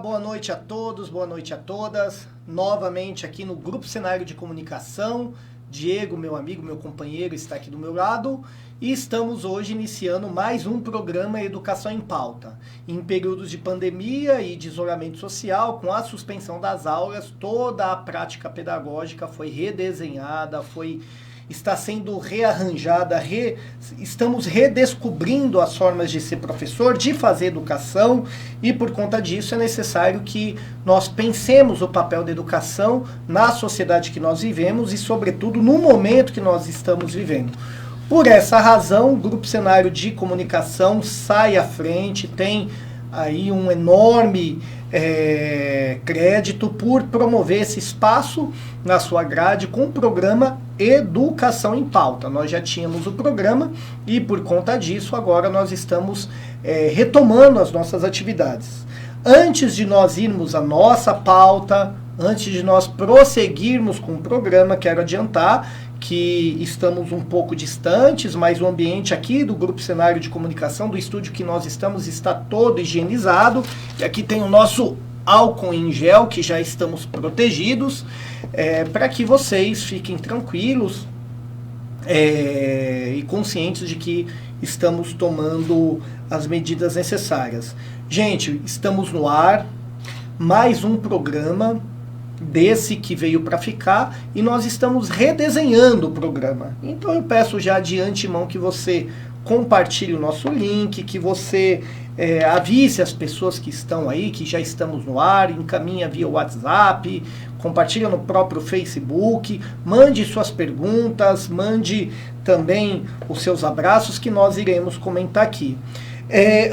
boa noite a todos, boa noite a todas. Novamente aqui no Grupo Cenário de Comunicação. Diego, meu amigo, meu companheiro, está aqui do meu lado. E estamos hoje iniciando mais um programa Educação em Pauta. Em períodos de pandemia e de isolamento social, com a suspensão das aulas, toda a prática pedagógica foi redesenhada, está sendo rearranjada, estamos redescobrindo as formas de ser professor, de fazer educação, e por conta disso é necessário que nós pensemos o papel da educação na sociedade que nós vivemos e, sobretudo, no momento que nós estamos vivendo. Por essa razão, o Grupo Cenário de Comunicação sai à frente, tem aí um enorme crédito por promover esse espaço na sua grade com o programa Educação em Pauta. Nós já tínhamos o programa e, por conta disso, agora nós estamos retomando as nossas atividades. Antes de nós irmos à nossa pauta, antes de nós prosseguirmos com o programa, quero adiantar que estamos um pouco distantes, mas o ambiente aqui do Grupo Cenário de Comunicação, do estúdio que nós estamos, está todo higienizado. E aqui tem o nosso álcool em gel, que já estamos protegidos, para que vocês fiquem tranquilos e conscientes de que estamos tomando as medidas necessárias. Gente, estamos no ar, mais um programa desse que veio para ficar, e nós estamos redesenhando o programa. Então eu peço já de antemão que você compartilhe o nosso link, que você avise as pessoas que estão aí, que já estamos no ar, encaminha via WhatsApp, compartilha no próprio Facebook, mande suas perguntas, mande também os seus abraços que nós iremos comentar aqui.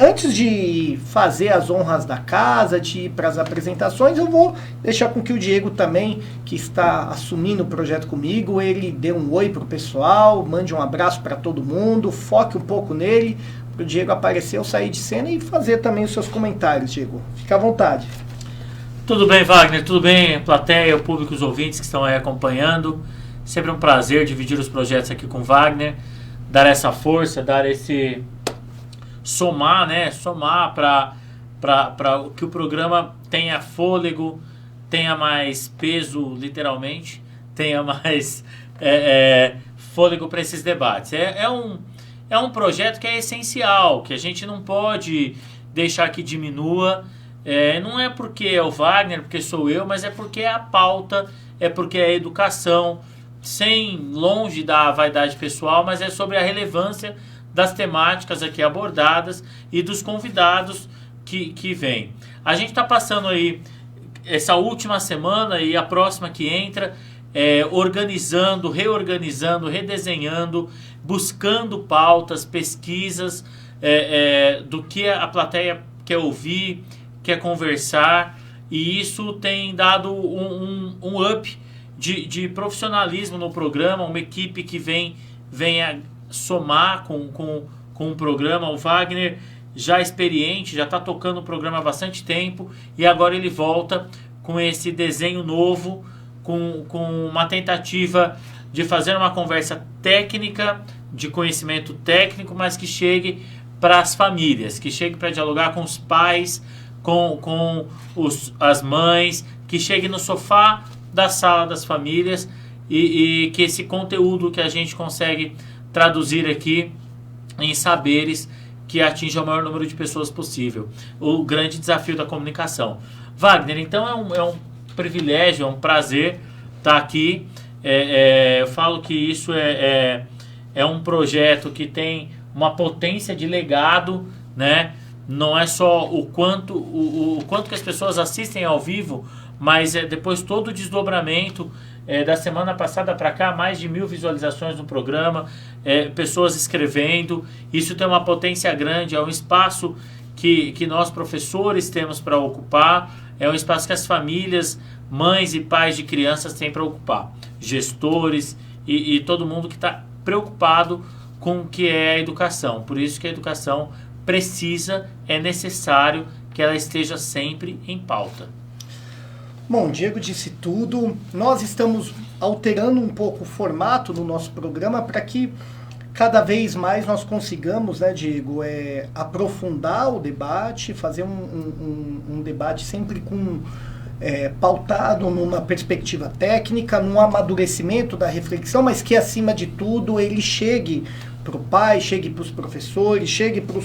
Antes de fazer as honras da casa, de ir para as apresentações, eu vou deixar com que o Diego também, que está assumindo o projeto comigo, ele dê um oi para o pessoal, mande um abraço para todo mundo, foque um pouco nele, para o Diego aparecer, eu sair de cena e fazer também os seus comentários, Diego. Fica à vontade. Tudo bem, Wagner? Tudo bem, plateia, o público, os ouvintes que estão aí acompanhando. Sempre um prazer dividir os projetos aqui com o Wagner, dar essa força, dar esse somar, né? Somar para que o programa tenha fôlego, tenha mais peso, literalmente, tenha mais fôlego para esses debates. É um projeto que é essencial, que a gente não pode deixar que diminua. Não é porque é o Wagner, porque sou eu, mas é porque é a pauta, é porque é a educação, longe da vaidade pessoal, mas é sobre a relevância das temáticas aqui abordadas e dos convidados que vêm. A gente está passando aí essa última semana e a próxima que entra, organizando, reorganizando, redesenhando, buscando pautas, pesquisas do que a plateia quer ouvir, quer conversar, e isso tem dado um up de profissionalismo no programa, uma equipe que vem somar com o programa. O Wagner, já experiente, já está tocando o programa há bastante tempo, e agora ele volta com esse desenho novo, com uma tentativa de fazer uma conversa técnica, de conhecimento técnico, mas que chegue para as famílias, que chegue para dialogar com os pais, com as mães, que chegue no sofá da sala das famílias, e que esse conteúdo que a gente consegue traduzir aqui em saberes que atinja o maior número de pessoas possível. O grande desafio da comunicação. Wagner, então é um privilégio, é um prazer estar aqui. Eu falo que isso é um projeto que tem uma potência de legado, né? Não é só o quanto que as pessoas assistem ao vivo, mas depois todo o desdobramento. Da semana passada para cá, mais de 1.000 visualizações no programa, pessoas escrevendo. Isso tem uma potência grande, é um espaço que nós professores temos para ocupar, é um espaço que as famílias, mães e pais de crianças têm para ocupar, gestores e todo mundo que está preocupado com o que é a educação. Por isso que a educação é necessário que ela esteja sempre em pauta. Bom, Diego disse tudo. Nós estamos alterando um pouco o formato do nosso programa para que cada vez mais nós consigamos, né, Diego, aprofundar o debate, fazer um debate sempre pautado numa perspectiva técnica, num amadurecimento da reflexão, mas que, acima de tudo, ele chegue para o pai, chegue para os professores, chegue para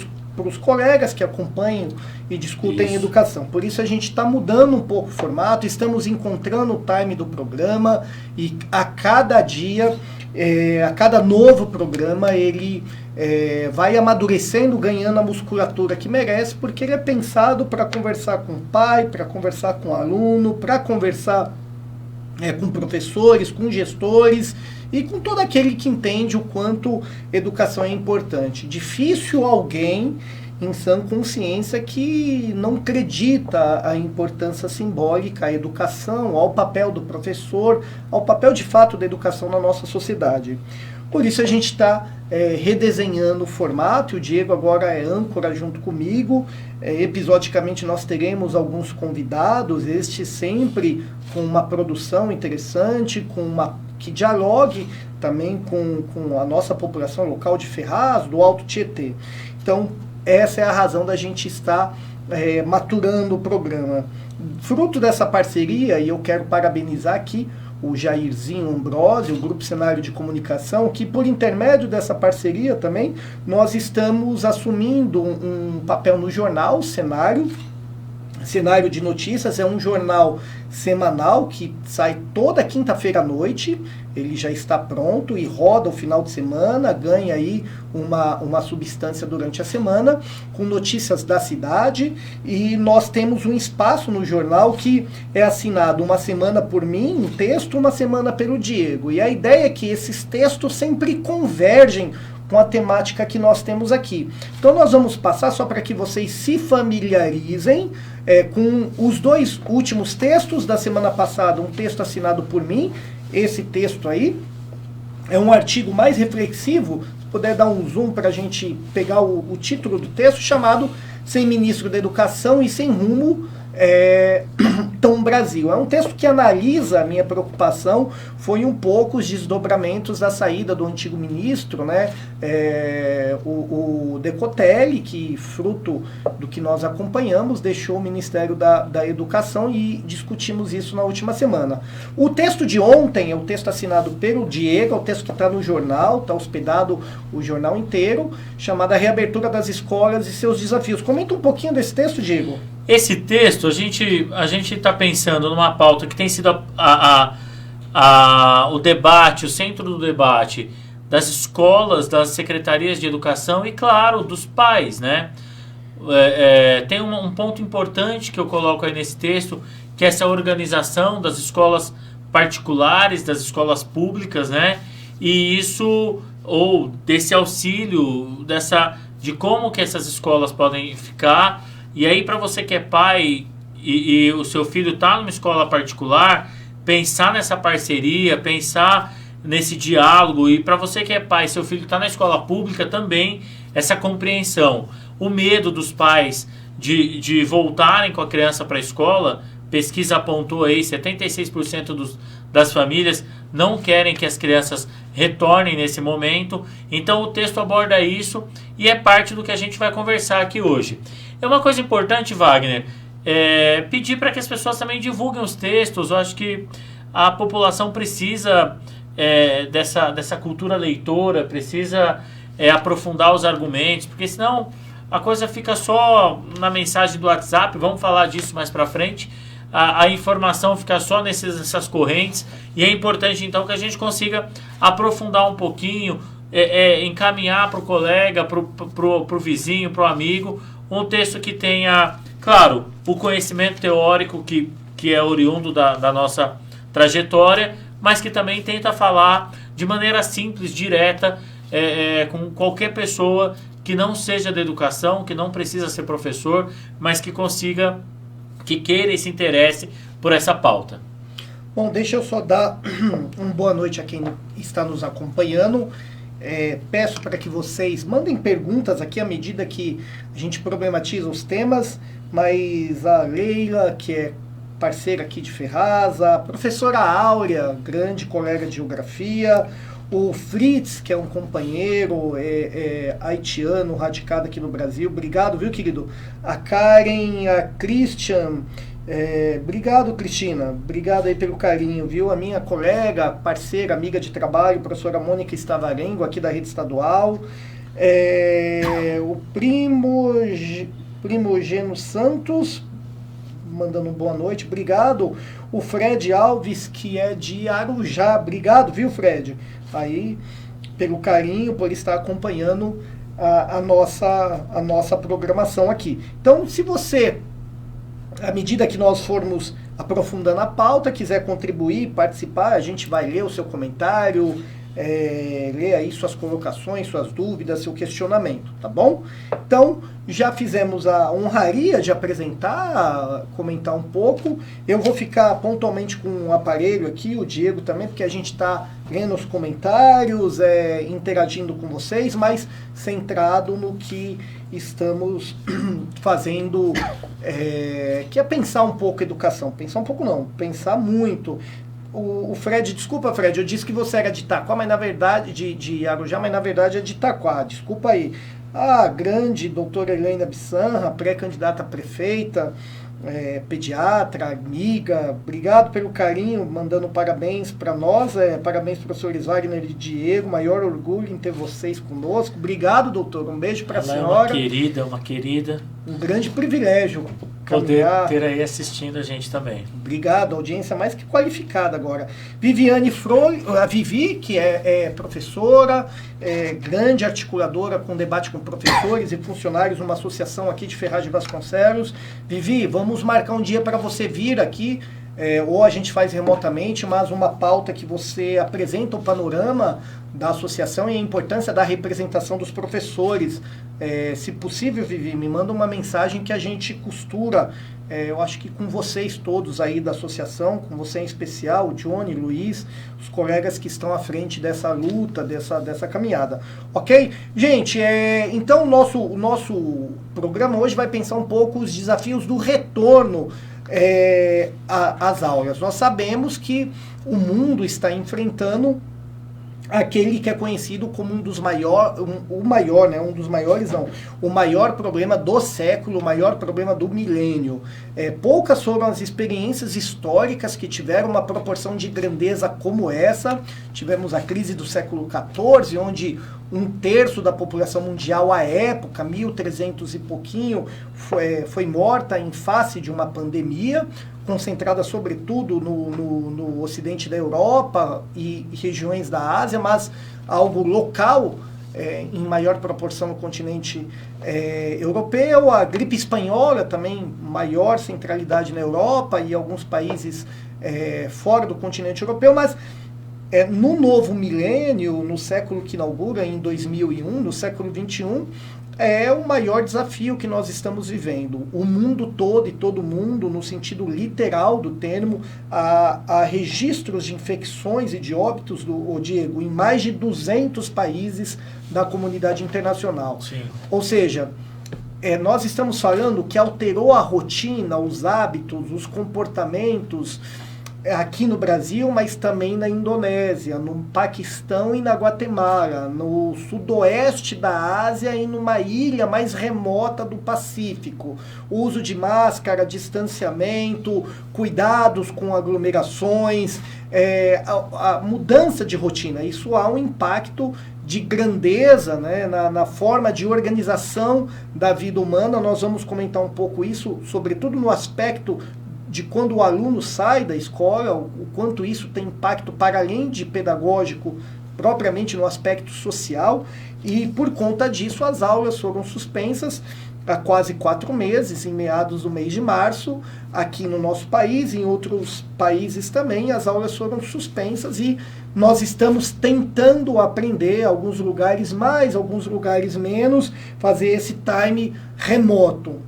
os colegas que acompanham e discutem educação. Por isso a gente está mudando um pouco o formato, estamos encontrando o time do programa e a cada dia, a cada novo programa, ele vai amadurecendo, ganhando a musculatura que merece, porque ele é pensado para conversar com o pai, para conversar com o aluno, para conversar com professores, com gestores e com todo aquele que entende o quanto educação é importante. Difícil alguém em sã consciência que não acredita a importância simbólica à educação, ao papel do professor, ao papel de fato da educação na nossa sociedade. Por isso a gente está redesenhando o formato, e o Diego agora é âncora junto comigo. Episodicamente nós teremos alguns convidados, este sempre com uma produção interessante, que dialogue também com a nossa população local de Ferraz, do Alto Tietê. Então, essa é a razão da gente estar maturando o programa. Fruto dessa parceria, e eu quero parabenizar aqui o Jairzinho Ambrosio, o Grupo Cenário de Comunicação, que por intermédio dessa parceria também, nós estamos assumindo um papel no jornal Cenário de Notícias. É um jornal semanal que sai toda quinta-feira à noite. Ele já está pronto e roda o final de semana, ganha aí uma substância durante a semana, com notícias da cidade, e nós temos um espaço no jornal que é assinado uma semana por mim, um texto, uma semana pelo Diego. E a ideia é que esses textos sempre convergem com a temática que nós temos aqui. Então nós vamos passar, só para que vocês se familiarizem, com os dois últimos textos da semana passada, um texto assinado por mim. Esse texto aí é um artigo mais reflexivo, se puder dar um zoom para a gente pegar o título do texto, chamado Sem Ministro da Educação e Sem Rumo, Tom Brasil. É um texto que analisa, a minha preocupação foi um pouco os desdobramentos da saída do antigo ministro, né, o Decotelli, que, fruto do que nós acompanhamos, deixou o Ministério da Educação, e discutimos isso na última semana. O texto de ontem é o texto assinado pelo Diego, é o texto que está no jornal, está hospedado o jornal inteiro, chamado A Reabertura das Escolas e Seus Desafios. Comenta um pouquinho desse texto, Diego. Esse texto, a gente está pensando numa pauta que tem sido o debate, o centro do debate das escolas, das secretarias de educação e, claro, dos pais, né? Tem um ponto importante que eu coloco aí nesse texto, que é essa organização das escolas particulares, das escolas públicas, né? E isso, ou desse auxílio, de como que essas escolas podem ficar. E aí, para você que é pai e o seu filho está numa escola particular, pensar nessa parceria, pensar nesse diálogo. E para você que é pai, seu filho está na escola pública também, essa compreensão. O medo dos pais de voltarem com a criança para a escola, pesquisa apontou aí, 76% das famílias não querem que as crianças retornem nesse momento. Então o texto aborda isso e é parte do que a gente vai conversar aqui hoje. É uma coisa importante, Wagner, pedir para que as pessoas também divulguem os textos. Eu acho que a população precisa dessa cultura leitora, precisa aprofundar os argumentos, porque senão a coisa fica só na mensagem do WhatsApp. Vamos falar disso mais para frente. A informação fica só nessas correntes, e é importante então que a gente consiga aprofundar um pouquinho, encaminhar para o colega, para o vizinho, para o amigo, um texto que tenha, claro, o conhecimento teórico que é oriundo da nossa trajetória, mas que também tenta falar de maneira simples, direta, com qualquer pessoa que não seja da educação, que não precisa ser professor, mas que queira e se interesse por essa pauta. Bom, deixa eu só dar uma boa noite a quem está nos acompanhando. Peço para que vocês mandem perguntas aqui à medida que a gente problematiza os temas, mas a Leila, que é parceira aqui de Ferraz, a professora Áurea, grande colega de geografia, O Fritz, que é um companheiro haitiano, radicado aqui no Brasil. Obrigado, viu, querido? A Karen, a Christian. Obrigado, Cristina. Obrigado aí pelo carinho, viu? A minha colega, parceira, amiga de trabalho, professora Mônica Stavarengo, aqui da Rede Estadual. O Primogênio Santos, mandando boa noite. Obrigado. O Fred Alves, que é de Arujá. Obrigado, viu, Fred? Aí, pelo carinho, por estar acompanhando a nossa programação aqui. Então, se você, à medida que nós formos aprofundando a pauta, quiser contribuir, participar, a gente vai ler o seu comentário, ler aí suas colocações, suas dúvidas, seu questionamento, tá bom? Então, já fizemos a honraria de apresentar, comentar um pouco. Eu vou ficar pontualmente com um aparelho aqui, o Diego também, porque a gente está lendo os comentários, interagindo com vocês, mas centrado no que estamos fazendo, que é pensar um pouco a educação. Pensar um pouco não, pensar muito. O Fred, desculpa, Fred, eu disse que você era de Itaquá, mas na verdade, de Arujá, mas na verdade é de Itaquá, desculpa aí. A grande doutora Helena Bissanra, pré-candidata a prefeita, pediatra, amiga, obrigado pelo carinho, mandando parabéns para nós, parabéns professores Wagner e Diego, maior orgulho em ter vocês conosco. Obrigado, doutor, um beijo para a senhora. Uma querida. Um grande privilégio poder ter aí assistindo a gente também. Obrigado, audiência mais que qualificada agora. Viviane Freire, a Vivi, que é professora, grande articuladora com debate com professores e funcionários numa associação aqui de Ferraz de Vasconcelos. Vivi, vamos marcar um dia para você vir aqui, ou a gente faz remotamente, mas uma pauta que você apresenta o panorama da associação e a importância da representação dos professores. Se possível, Vivi, me manda uma mensagem que a gente costura, eu acho que com vocês todos aí da associação, com você em especial, o Johnny, Luiz, os colegas que estão à frente dessa luta, dessa caminhada. Ok? Gente, então o nosso programa hoje vai pensar um pouco os desafios do retorno às aulas. Nós sabemos que o mundo está enfrentando aquele que é conhecido como um dos maiores, o maior problema do século, o maior problema do milênio. Poucas foram as experiências históricas que tiveram uma proporção de grandeza como essa. Tivemos a crise do século XIV, onde 1/3 da população mundial à época, 1300 e pouquinho, foi morta em face de uma pandemia, concentrada sobretudo no ocidente da Europa e regiões da Ásia, mas algo local, em maior proporção no continente europeu. A gripe espanhola também, maior centralidade na Europa e alguns países fora do continente europeu, mas no novo milênio, no século que inaugura em 2001, no século XXI, é o maior desafio que nós estamos vivendo. O mundo todo e todo mundo, no sentido literal do termo, há registros de infecções e de óbitos, Diego, em mais de 200 países da comunidade internacional. Sim. Ou seja, nós estamos falando que alterou a rotina, os hábitos, os comportamentos aqui no Brasil, mas também na Indonésia, no Paquistão e na Guatemala, no sudoeste da Ásia e numa ilha mais remota do Pacífico. O uso de máscara, distanciamento, cuidados com aglomerações, a mudança de rotina. Isso há um impacto de grandeza, né, na forma de organização da vida humana. Nós vamos comentar um pouco isso, sobretudo no aspecto de quando o aluno sai da escola, o quanto isso tem impacto para além de pedagógico, propriamente no aspecto social, e por conta disso as aulas foram suspensas há quase 4 meses, em meados do mês de março, aqui no nosso país, em outros países também, as aulas foram suspensas e nós estamos tentando aprender, alguns lugares mais, alguns lugares menos, fazer esse time remoto.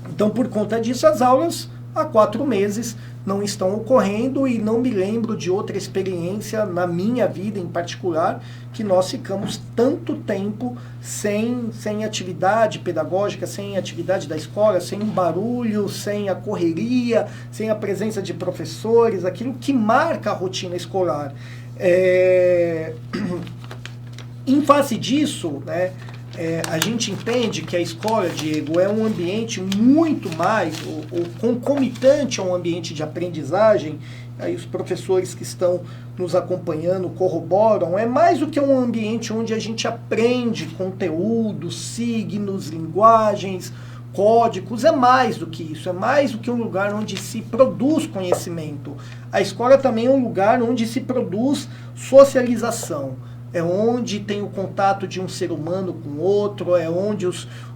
Então, por conta disso, as aulas há 4 meses não estão ocorrendo e não me lembro de outra experiência na minha vida em particular que nós ficamos tanto tempo sem atividade pedagógica, sem atividade da escola, sem um barulho, sem a correria, sem a presença de professores, aquilo que marca a rotina escolar. Em face disso, né, a gente entende que a escola, Diego, é um ambiente muito mais, ou concomitante a um ambiente de aprendizagem. Aí os professores que estão nos acompanhando corroboram, é mais do que um ambiente onde a gente aprende conteúdos, signos, linguagens, códigos, é mais do que isso, é mais do que um lugar onde se produz conhecimento. A escola também é um lugar onde se produz socialização. É onde tem o contato de um ser humano com outro, é onde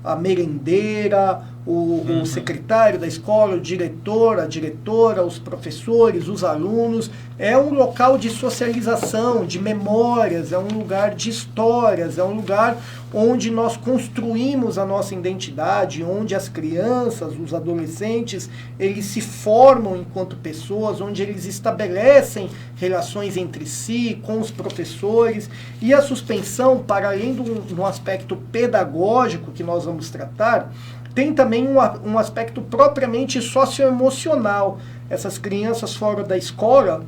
a merendeira, o secretário da escola, o diretor, a diretora, os professores, os alunos, é um local de socialização, de memórias, é um lugar de histórias, é um lugar onde nós construímos a nossa identidade, onde as crianças, os adolescentes, eles se formam enquanto pessoas, onde eles estabelecem relações entre si, com os professores, e a suspensão, para além do aspecto pedagógico que nós vamos tratar, tem também um aspecto propriamente socioemocional. Essas crianças fora da escola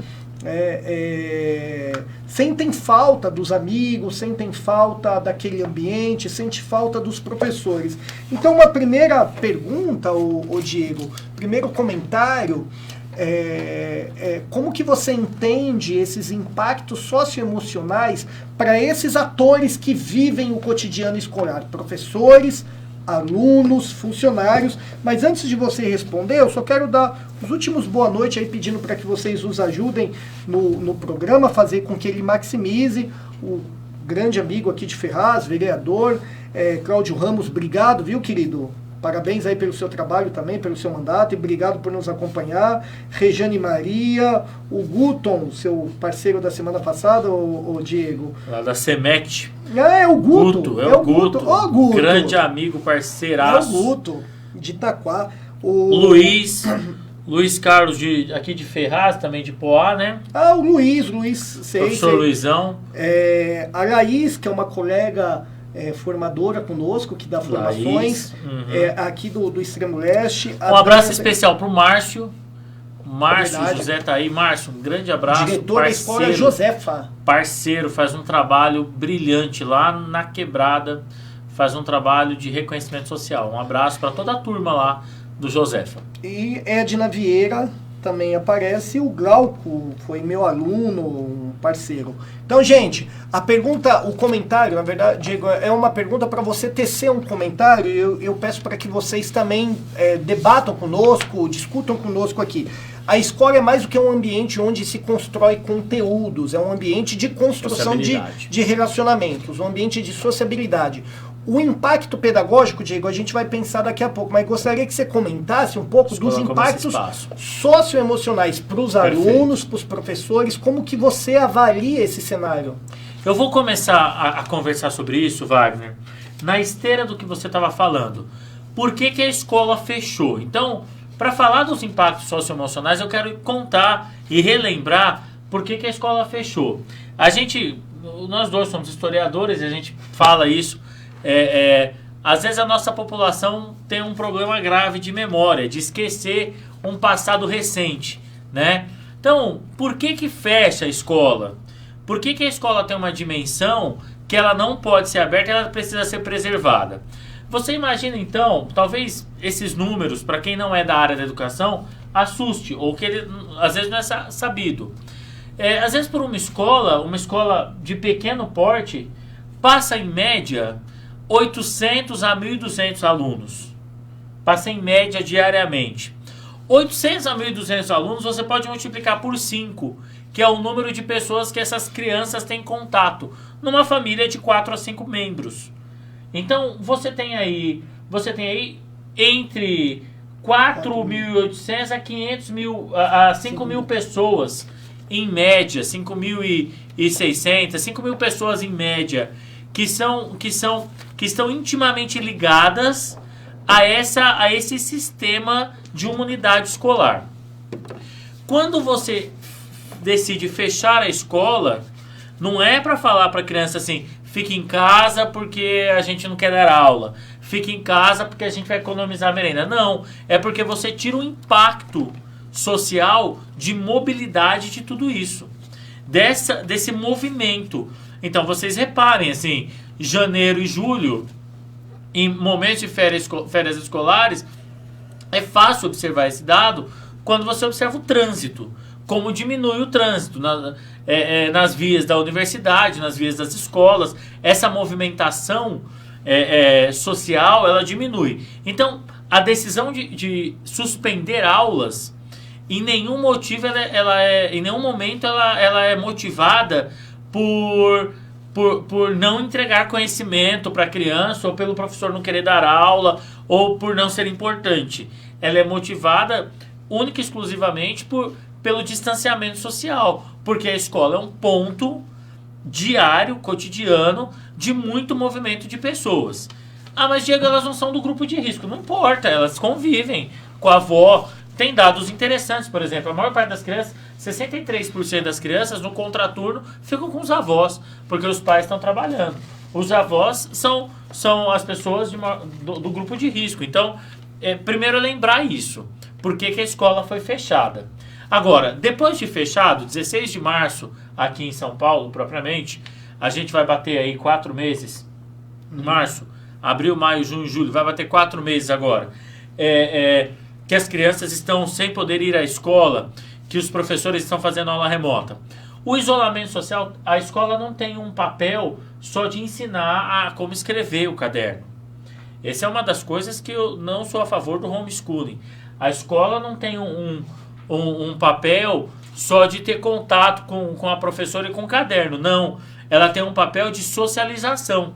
sentem falta dos amigos, sentem falta daquele ambiente, sentem falta dos professores. Então, uma primeira pergunta, o Diego, primeiro comentário, como que você entende esses impactos socioemocionais para esses atores que vivem o cotidiano escolar, professores, alunos, funcionários? Mas antes de você responder, eu só quero dar os últimos boa noite aí, pedindo para que vocês nos ajudem no programa, fazer com que ele maximize. O grande amigo aqui de Ferraz, vereador, Cláudio Ramos, obrigado, viu, querido? Parabéns aí pelo seu trabalho também, pelo seu mandato, e obrigado por nos acompanhar. Rejane Maria, o Guton, seu parceiro da semana passada, o Diego. Lá da Semet. É o Guto. É o Guto. Ó, Guto. Grande amigo, parceiraço. É o Guto, de Itaquá. Luiz Carlos, aqui de Ferraz, também de Poá, né? Ah, o Luiz, sei. Professor Luizão. A Laís, que é uma colega formadora conosco, que dá formações, aqui do Extremo Leste. Um abraço especial para o Márcio. Márcio José tá aí. Márcio, um grande abraço. Diretor da escola Josefa. Parceiro, faz um trabalho brilhante lá na Quebrada, faz um trabalho de reconhecimento social. Um abraço para toda a turma lá do Josefa. E Edna Vieira também aparece, o Glauco foi meu aluno, um parceiro. Então, gente, a pergunta, o comentário, na verdade, Diego, é uma pergunta para você tecer um comentário. Eu peço para que vocês também debatam conosco, discutam conosco aqui. A escola é mais do que um ambiente onde se constrói conteúdos, é um ambiente de construção de relacionamentos, um ambiente de sociabilidade. O impacto pedagógico, Diego, a gente vai pensar daqui a pouco, mas gostaria que você comentasse um pouco dos impactos socioemocionais para os alunos, para os professores, como que você avalia esse cenário? Eu vou começar a conversar sobre isso, Wagner, na esteira do que você estava falando. Por que a escola fechou? Então, para falar dos impactos socioemocionais, eu quero contar e relembrar por que a escola fechou. Nós dois somos historiadores e a gente fala isso. Às vezes a nossa população tem um problema grave de memória, de esquecer um passado recente, né? Então, por que fecha a escola? Por que a escola tem uma dimensão que ela não pode ser aberta, ela precisa ser preservada? Você imagina então, talvez esses números, para quem não é da área da educação, assuste, ou que ele às vezes não é sabido. Às vezes por uma escola de pequeno porte, passa em média 800 a 1.200 alunos. Passa em média diariamente. 800 a 1.200 alunos você pode multiplicar por 5, que é o número de pessoas que essas crianças têm contato, numa família de 4 a 5 membros. Então, você tem aí entre 4.800 a 5.000 pessoas, em média, 5.600, 5.000 pessoas em média, que estão intimamente ligadas a esse sistema de uma unidade escolar. Quando você decide fechar a escola, não é para falar para a criança assim, fique em casa porque a gente não quer dar aula, fique em casa porque a gente vai economizar a merenda. Não, é porque você tira o impacto social de mobilidade de tudo isso. desse movimento. Então, vocês reparem, assim, janeiro e julho, em momentos de férias escolares, é fácil observar esse dado quando você observa o trânsito. Como diminui o trânsito nas vias da universidade, nas vias das escolas. Essa movimentação social, ela diminui. Então, a decisão de suspender aulas, em nenhum momento ela é motivada por não entregar conhecimento para a criança, ou pelo professor não querer dar aula, ou por não ser importante. Ela é motivada única e exclusivamente pelo distanciamento social, porque a escola é um ponto diário, cotidiano, de muito movimento de pessoas. Ah, mas Diego, elas não são do grupo de risco. Não importa, elas convivem com a avó. Tem dados interessantes, por exemplo, a maior parte das crianças, 63% das crianças no contraturno ficam com os avós, porque os pais estão trabalhando. Os avós são as pessoas do grupo de risco. Então, primeiro lembrar isso. Por que a escola foi fechada? Agora, depois de fechado, 16 de março, aqui em São Paulo, propriamente, a gente vai bater aí 4 meses. Março, abril, maio, junho, julho, vai bater 4 meses agora. Que as crianças estão sem poder ir à escola, que os professores estão fazendo aula remota. O isolamento social, a escola não tem um papel só de ensinar a como escrever o caderno. Essa é uma das coisas que eu não sou a favor do homeschooling. A escola não tem um papel só de ter contato com a professora e com o caderno. Não, ela tem um papel de socialização.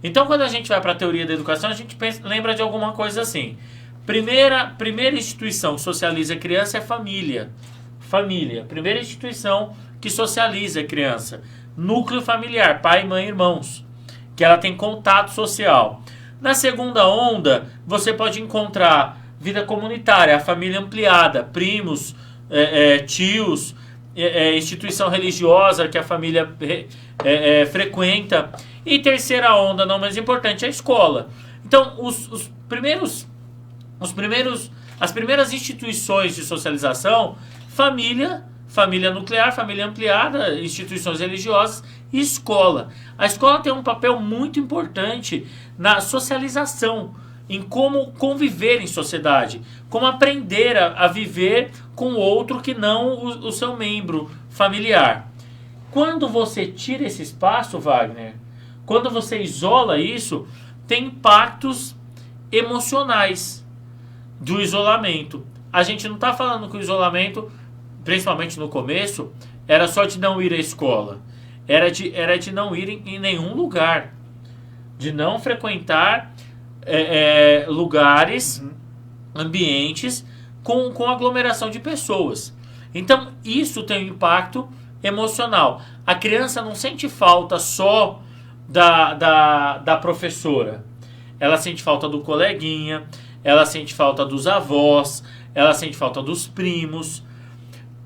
Então, quando a gente vai para a teoria da educação, a gente lembra de alguma coisa assim. Primeira instituição que socializa a criança é família. Família, primeira instituição que socializa a criança. Núcleo familiar, pai, mãe, irmãos, que ela tem contato social. Na segunda onda, você pode encontrar vida comunitária, a família ampliada, primos, tios, instituição religiosa que a família frequenta. E terceira onda, não menos importante, a escola. Então, as primeiras instituições de socialização, família nuclear, família ampliada, instituições religiosas e escola. A escola tem um papel muito importante na socialização, em como conviver em sociedade, como aprender a viver com outro que não o seu membro familiar. Quando você tira esse espaço, Wagner, quando você isola isso, tem impactos emocionais do isolamento. A gente não está falando que o isolamento, principalmente no começo, era só de não ir à escola. Era de não ir em nenhum lugar. De não frequentar lugares, ambientes com aglomeração de pessoas. Então, isso tem um impacto emocional. A criança não sente falta só da professora. Ela sente falta do coleguinha, ela sente falta dos avós, ela sente falta dos primos.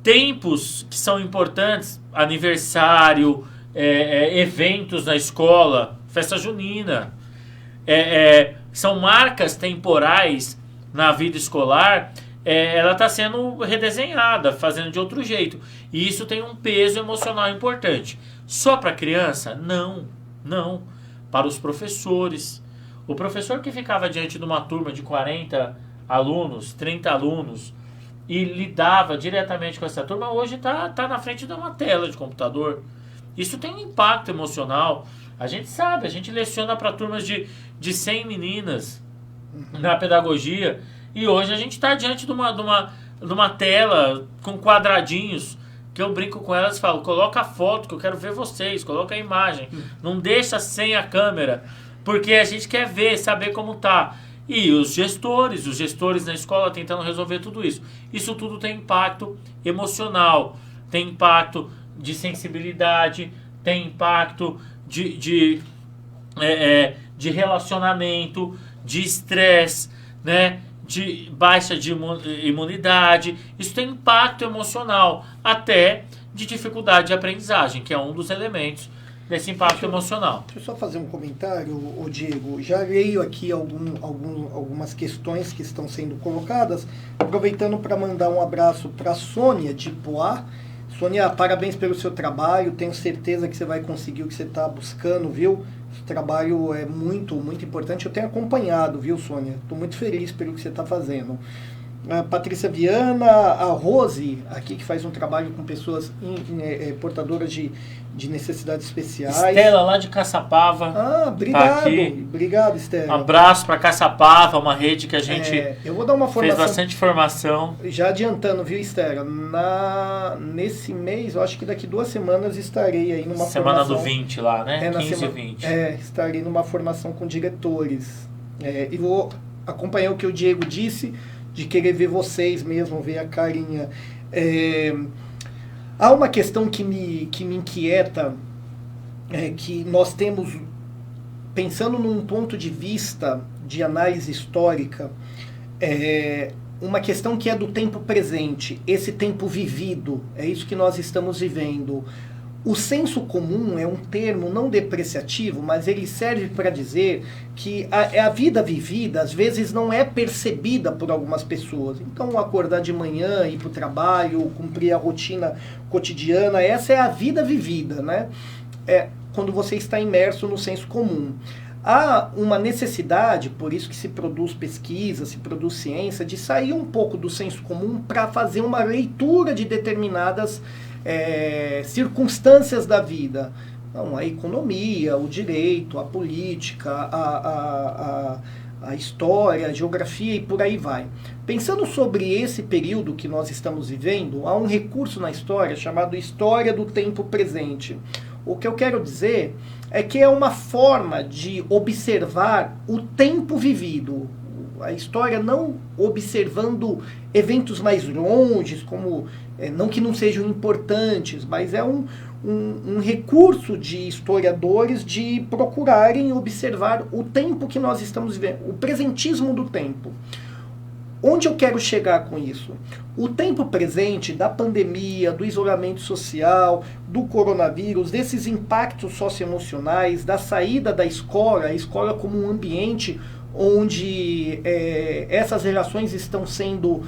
Tempos que são importantes, aniversário, eventos na escola, festa junina, são marcas temporais na vida escolar, ela está sendo redesenhada, fazendo de outro jeito. E isso tem um peso emocional importante. Só para a criança? Não. Para os professores. O professor que ficava diante de uma turma de 40 alunos, 30 alunos, e lidava diretamente com essa turma, hoje está na frente de uma tela de computador. Isso tem um impacto emocional. A gente sabe, a gente leciona para turmas de 100 meninas na pedagogia, e hoje a gente está diante de uma tela com quadradinhos, que eu brinco com elas e falo, coloca a foto que eu quero ver vocês, coloca a imagem, não deixa sem a câmera, porque a gente quer ver, saber como tá. E os gestores na escola tentando resolver tudo isso. Isso tudo tem impacto emocional, tem impacto de sensibilidade, tem impacto de relacionamento, de estresse, né? De baixa de imunidade. Isso tem impacto emocional, até de dificuldade de aprendizagem, que é um dos elementos desse impacto emocional. Deixa eu só fazer um comentário, Diego. Já leio aqui algumas questões que estão sendo colocadas, aproveitando para mandar um abraço para a Sônia de Poá. Sônia, parabéns pelo seu trabalho, tenho certeza que você vai conseguir o que você está buscando, viu? Esse trabalho é muito, muito importante, eu tenho acompanhado, viu, Sônia? Estou muito feliz pelo que você está fazendo. A Patrícia Viana, a Rose, aqui que faz um trabalho com pessoas portadoras de necessidades especiais. Estela, lá de Caçapava. Ah, obrigado. Tá aqui. Obrigado, Estela. Um abraço para Caçapava, uma rede que a gente eu vou dar uma formação, fez bastante formação. Já adiantando, viu, Estela? Nesse mês, eu acho que daqui 2 semanas estarei aí numa Semana formação. do 20 lá, né? 15 e 20. Estarei numa formação com diretores. E vou acompanhar o que o Diego disse, de querer ver vocês mesmo, ver a carinha. Há uma questão que me inquieta, que nós temos, pensando num ponto de vista de análise histórica, uma questão que é do tempo presente, esse tempo vivido, é isso que nós estamos vivendo. O senso comum é um termo não depreciativo, mas ele serve para dizer que a vida vivida, às vezes, não é percebida por algumas pessoas. Então, acordar de manhã, ir para o trabalho, cumprir a rotina cotidiana, essa é a vida vivida, né? Quando você está imerso no senso comum. Há uma necessidade, por isso que se produz pesquisa, se produz ciência, de sair um pouco do senso comum para fazer uma leitura de determinadas circunstâncias da vida. Então, a economia, o direito, a política, a história, a geografia e por aí vai. Pensando sobre esse período que nós estamos vivendo, há um recurso na história chamado História do Tempo Presente. O que eu quero dizer é que é uma forma de observar o tempo vivido. A história não observando eventos mais longes, como não que não sejam importantes, mas é um recurso de historiadores de procurarem observar o tempo que nós estamos vivendo, o presentismo do tempo. Onde eu quero chegar com isso? O tempo presente da pandemia, do isolamento social, do coronavírus, desses impactos socioemocionais, da saída da escola, a escola como um ambiente onde essas relações estão sendo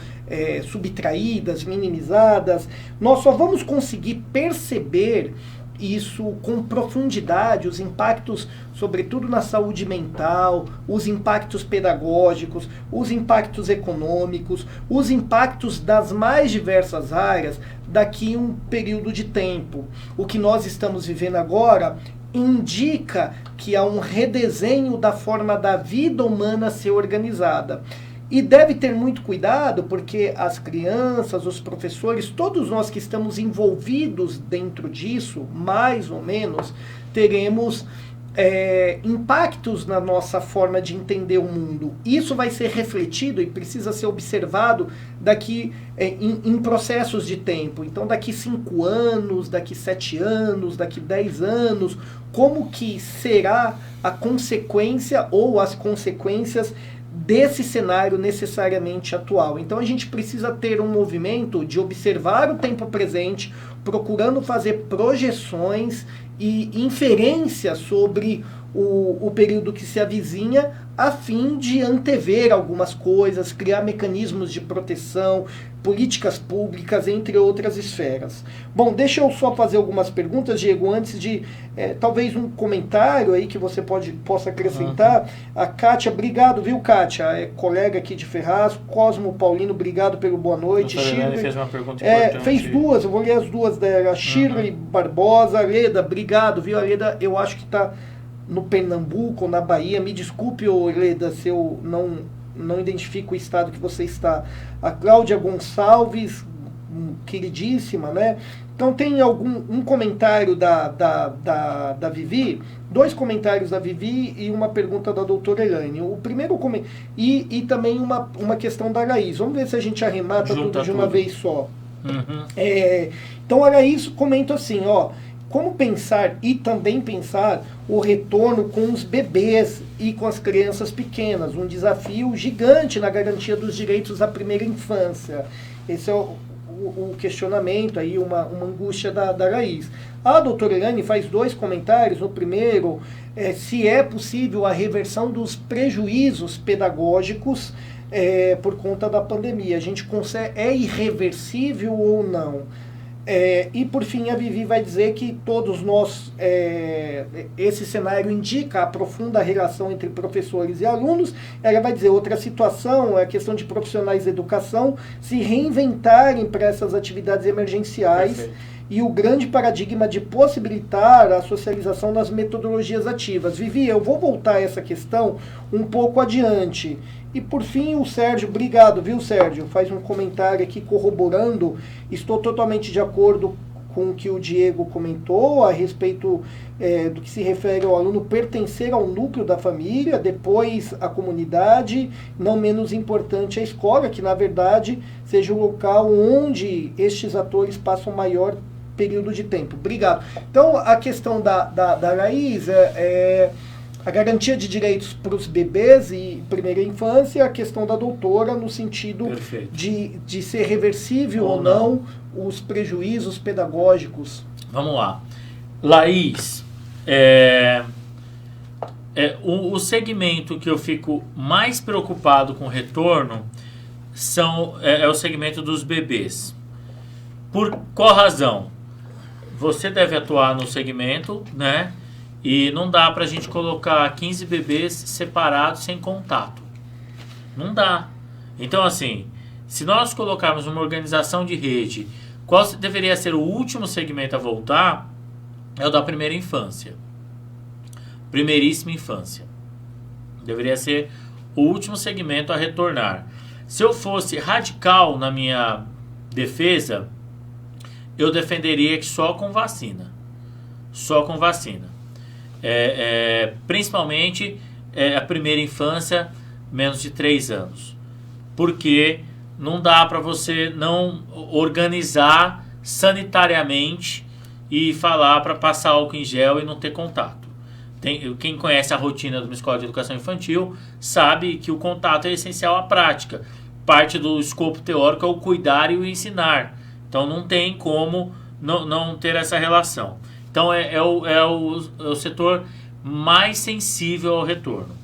subtraídas, minimizadas, nós só vamos conseguir perceber isso com profundidade, os impactos, sobretudo na saúde mental, os impactos pedagógicos, os impactos econômicos, os impactos das mais diversas áreas daqui a um período de tempo. O que nós estamos vivendo agora indica que há um redesenho da forma da vida humana ser organizada. E deve ter muito cuidado, porque as crianças, os professores, todos nós que estamos envolvidos dentro disso, mais ou menos, teremos impactos na nossa forma de entender o mundo. Isso vai ser refletido e precisa ser observado daqui em processos de tempo. Então, daqui 5 anos, daqui 7 anos, daqui 10 anos, como que será a consequência ou as consequências desse cenário necessariamente atual. Então a gente precisa ter um movimento de observar o tempo presente, procurando fazer projeções e inferências sobre o período que se avizinha, a fim de antever algumas coisas, criar mecanismos de proteção, políticas públicas, entre outras esferas. Bom, deixa eu só fazer algumas perguntas, Diego, antes de talvez um comentário aí que você possa acrescentar. A Kátia, obrigado, viu, Kátia? É colega aqui de Ferraz. Cosmo Paulino, obrigado pelo boa noite. Shirley fez uma pergunta importante. Fez 2, eu vou ler as 2 dela. Shirley Barbosa, Leda, obrigado, viu? A Leda, eu acho que está no Pernambuco ou na Bahia. Me desculpe, Leda, se eu não identifico o estado que você está. A Cláudia Gonçalves, queridíssima, né? Então tem um comentário da Vivi, 2 comentários da Vivi e uma pergunta da doutora Elaine. O primeiro comentário, e também uma questão da Laís. Vamos ver se a gente arremata tudo de uma vez só. Uhum. Então a Laís comenta assim, como pensar e também pensar o retorno com os bebês e com as crianças pequenas, um desafio gigante na garantia dos direitos à primeira infância. Esse é o questionamento, aí, uma angústia da Laís. A doutora Elaine faz 2 comentários. No primeiro, se é possível a reversão dos prejuízos pedagógicos por conta da pandemia. A gente consegue, é irreversível ou não? E por fim a Vivi vai dizer que todos nós, esse cenário indica a profunda relação entre professores e alunos. Ela vai dizer outra situação é a questão de profissionais de educação se reinventarem para essas atividades emergenciais. Perfeito. E o grande paradigma de possibilitar a socialização das metodologias ativas. Vivi, eu vou voltar a essa questão um pouco adiante. E por fim o Sérgio, obrigado, viu Sérgio? Faz um comentário aqui corroborando, estou totalmente de acordo com o que o Diego comentou a respeito do que se refere ao aluno pertencer ao núcleo da família, depois a comunidade, não menos importante a escola, que na verdade seja o local onde estes atores passam maior período de tempo. Obrigado. Então a questão da Laís a garantia de direitos para os bebês e primeira infância, a questão da doutora no sentido de ser reversível ou não os prejuízos pedagógicos. Vamos lá. Laís, o segmento que eu fico mais preocupado com o retorno é o segmento dos bebês. Por qual razão? Você deve atuar no segmento, né? E não dá pra gente colocar 15 bebês separados sem contato. Não dá. Então, assim, se nós colocarmos uma organização de rede, qual deveria ser o último segmento a voltar? É o da primeira infância. Primeiríssima infância. Deveria ser o último segmento a retornar. Se eu fosse radical na minha defesa, eu defenderia que só com vacina. Só com vacina. Principalmente a primeira infância, menos de 3 anos. Porque não dá para você não organizar sanitariamente e falar para passar álcool em gel e não ter contato. Quem conhece a rotina de uma escola de educação infantil sabe que o contato é essencial à prática. Parte do escopo teórico é o cuidar e o ensinar. Então não tem como não ter essa relação. Então é o setor mais sensível ao retorno.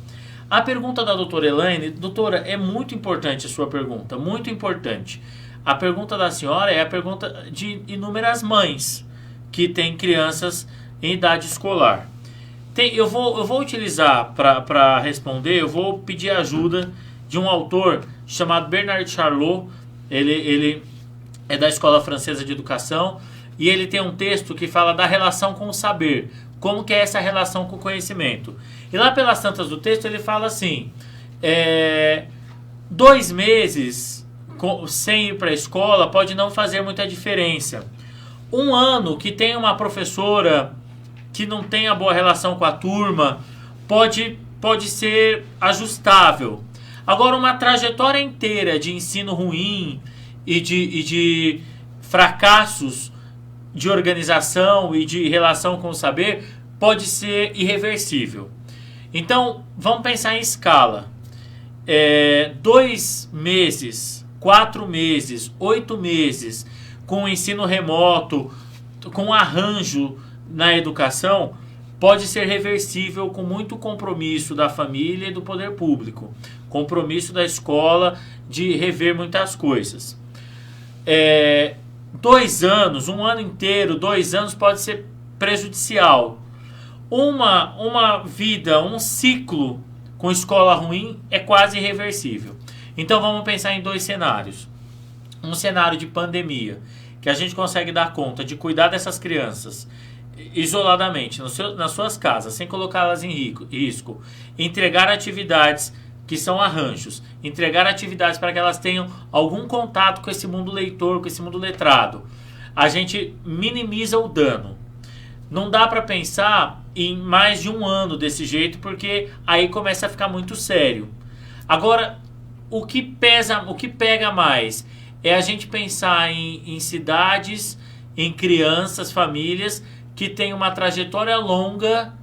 A pergunta da doutora Elaine, doutora, é muito importante a sua pergunta, muito importante. A pergunta da senhora é a pergunta de inúmeras mães que têm crianças em idade escolar. Eu vou utilizar para responder, eu vou pedir a ajuda de um autor chamado Bernard Charlot. Ele é da Escola Francesa de Educação e ele tem um texto que fala da relação com o saber, como que é essa relação com o conhecimento. E lá pelas tantas do texto ele fala assim, 2 meses sem ir para a escola pode não fazer muita diferença. 1 ano que tem uma professora que não tem a boa relação com a turma pode ser ajustável. Agora, uma trajetória inteira de ensino ruim e de fracassos de organização e de relação com o saber pode ser irreversível. Então, vamos pensar em escala. 2 meses, 4 meses, 8 meses com ensino remoto, com arranjo na educação, pode ser reversível com muito compromisso da família e do poder público. Compromisso da escola de rever muitas coisas. 2 anos, 1 ano inteiro, 2 anos pode ser prejudicial. Uma vida, um ciclo com escola ruim é quase irreversível. Então vamos pensar em 2 cenários. Um cenário de pandemia, que a gente consegue dar conta de cuidar dessas crianças isoladamente, nas suas casas, sem colocá-las em risco, entregar atividades que são arranjos, entregar atividades para que elas tenham algum contato com esse mundo leitor, com esse mundo letrado. A gente minimiza o dano. Não dá para pensar em mais de 1 ano desse jeito, porque aí começa a ficar muito sério. Agora, o que pega mais é a gente pensar em cidades, em crianças, famílias que têm uma trajetória longa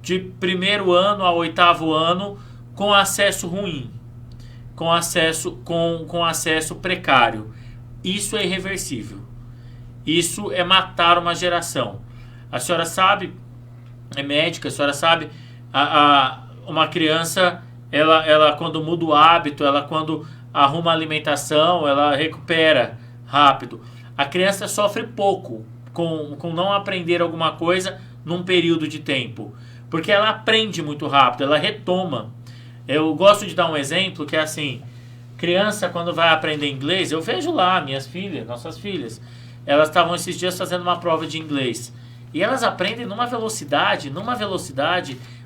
de 1º ano ao 8º ano com acesso ruim, com acesso precário. Isso é irreversível. Isso é matar uma geração. A senhora sabe, é médica, a senhora sabe, uma criança, ela quando muda o hábito, ela quando arruma a alimentação, ela recupera rápido. a criança sofre pouco com não aprender alguma coisa num período de tempo. Porque ela aprende muito rápido, ela retoma. Eu gosto de dar um exemplo que é assim, criança quando vai aprender inglês, eu vejo lá minhas filhas, nossas filhas, elas estavam esses dias fazendo uma prova de inglês. E elas aprendem numa velocidade,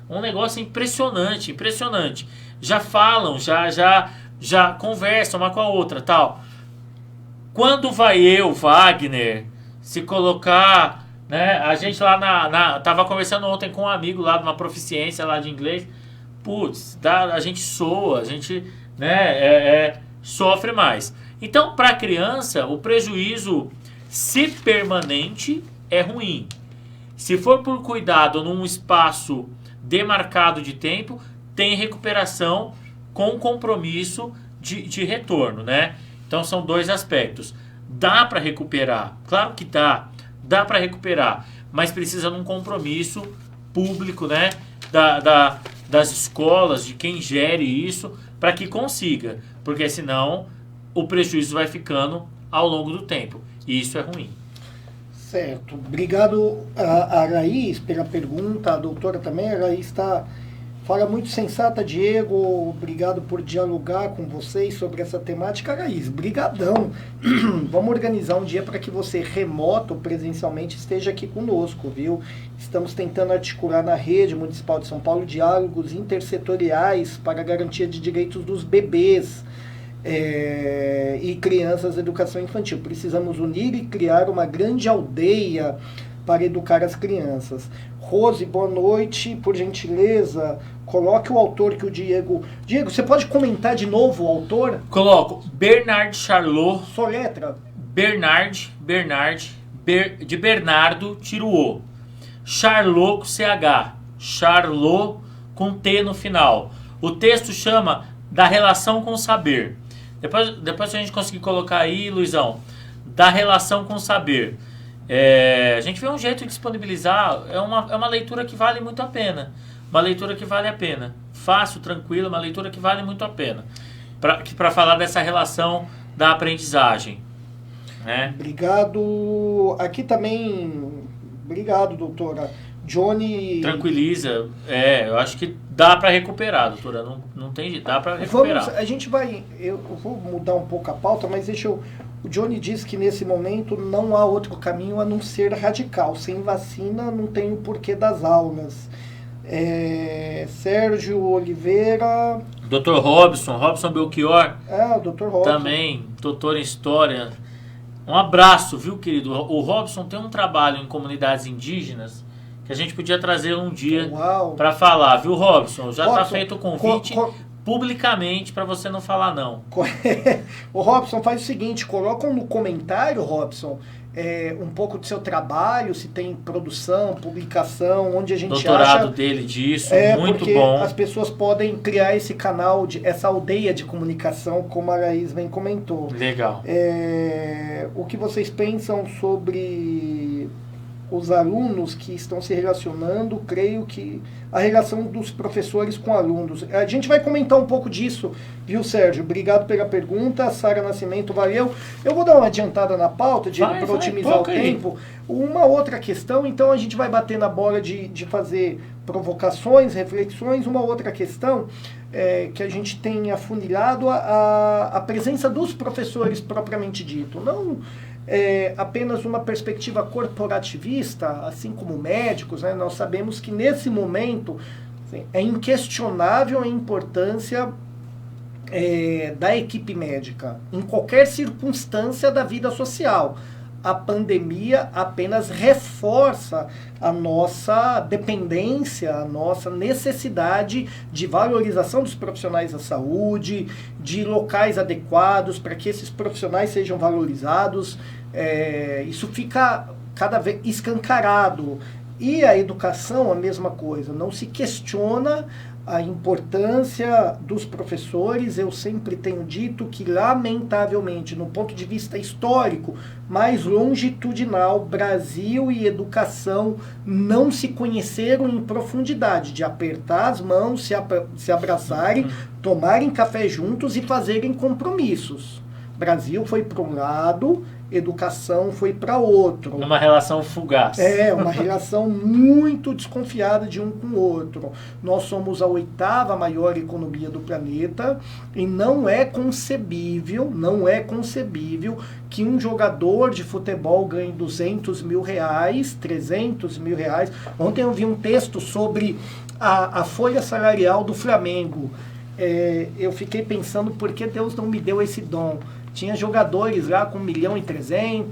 um negócio impressionante, impressionante. Já falam, já conversam uma com a outra, tal. Quando vai eu, Wagner, se colocar, né? A gente lá tava conversando ontem com um amigo lá de uma proficiência lá de inglês. Putz, a gente soa, a gente, né, sofre mais. Então, para a criança, o prejuízo, se permanente, é ruim. Se for por cuidado num espaço demarcado de tempo, tem recuperação com compromisso de retorno, né? Então são dois aspectos. Dá para recuperar, claro que dá para recuperar, mas precisa de um compromisso público, né? Das escolas, de quem gere isso, para que consiga, porque senão o prejuízo vai ficando ao longo do tempo, e isso é ruim. Certo. Obrigado a Araís pela pergunta, a doutora também. A Araís fala muito sensata, Diego. Obrigado por dialogar com vocês sobre essa temática. Araís, brigadão. Vamos organizar um dia para que você, remoto ou presencialmente, esteja aqui conosco, viu? Estamos tentando articular na rede municipal de São Paulo diálogos intersetoriais para a garantia de direitos dos bebês e crianças da educação infantil. Precisamos unir e criar uma grande aldeia para educar as crianças. Rose, boa noite. Por gentileza, coloque o autor que o Diego... Diego, você pode comentar de novo o autor? Coloco. Bernard Charlot. Soletra. Bernard, de Bernardo, tiro O. Charlot com CH. Charlot com T no final. O texto chama Da Relação com o Saber. Depois a gente conseguir colocar aí, Luizão, Da Relação com o Saber. A gente vê um jeito de disponibilizar, é uma leitura que vale muito a pena. Uma leitura que vale a pena. Fácil, tranquila, uma leitura que vale muito a pena. Para falar dessa relação da aprendizagem. Né? Obrigado. Aqui também, obrigado, doutora. Johnny... Tranquiliza. Eu acho que dá para recuperar, doutora. Não tem, dá para recuperar. A gente vai... Eu vou mudar um pouco a pauta, mas o Johnny diz que nesse momento não há outro caminho a não ser radical. Sem vacina não tem o porquê das aulas. Sérgio Oliveira... Dr. Robson Belchior. O Dr. Robson. Também, doutor em História. Um abraço, viu, querido? O Robson tem um trabalho em comunidades indígenas que a gente podia trazer um dia para falar, viu, Robson? Já está feito o convite publicamente para você não falar não. O Robson, faz o seguinte, colocam no comentário, Robson, um pouco do seu trabalho, se tem produção, publicação, onde a gente doutorado dele disso, muito porque bom. As pessoas podem criar esse canal, essa aldeia de comunicação, como a Laís bem comentou. Legal. O que vocês pensam sobre os alunos que estão se relacionando? Creio que a relação dos professores com alunos. A gente vai comentar um pouco disso, viu, Sérgio? Obrigado pela pergunta. Sara Nascimento, valeu. Eu vou dar uma adiantada na pauta, para otimizar o tempo. Uma outra questão, então a gente vai bater na bola de fazer provocações, reflexões. Uma outra questão que a gente tem afunilhado a presença dos professores propriamente dito. Não apenas uma perspectiva corporativista, assim como médicos, né? Nós sabemos que nesse momento é inquestionável a importância da equipe médica em qualquer circunstância da vida social. A pandemia apenas reforça a nossa dependência, a nossa necessidade de valorização dos profissionais da saúde, de locais adequados para que esses profissionais sejam valorizados. Isso fica cada vez escancarado. E a educação, a mesma coisa. Não se questiona a importância dos professores. Eu sempre tenho dito que, lamentavelmente, no ponto de vista histórico, mais longitudinal, Brasil e educação não se conheceram em profundidade, de apertar as mãos, se abraçarem, tomarem café juntos e fazerem compromissos. Brasil foi para um lado educação foi para outro. Uma relação fugaz. É, uma relação muito desconfiada de um com o outro. Nós somos a 8ª maior economia do planeta e não é concebível que um jogador de futebol ganhe 200 mil reais, 300 mil reais. Ontem eu vi um texto sobre a folha salarial do Flamengo. Eu fiquei pensando por que Deus não me deu esse dom. Tinha jogadores lá com 1.300.000,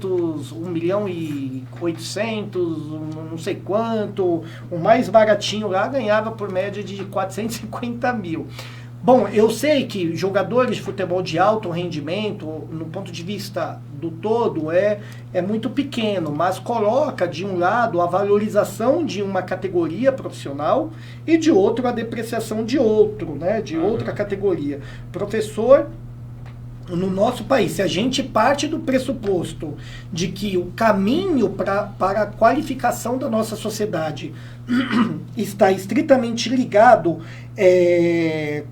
1.800.000, não sei quanto. O mais baratinho lá ganhava por média de 450 mil. Bom, eu sei que jogadores de futebol de alto rendimento, no ponto de vista do todo, é muito pequeno, mas coloca de um lado a valorização de uma categoria profissional e de outro a depreciação de outro, né, de outra categoria. Professor, no nosso país, se a gente parte do pressuposto de que o caminho para a qualificação da nossa sociedade está estritamente ligado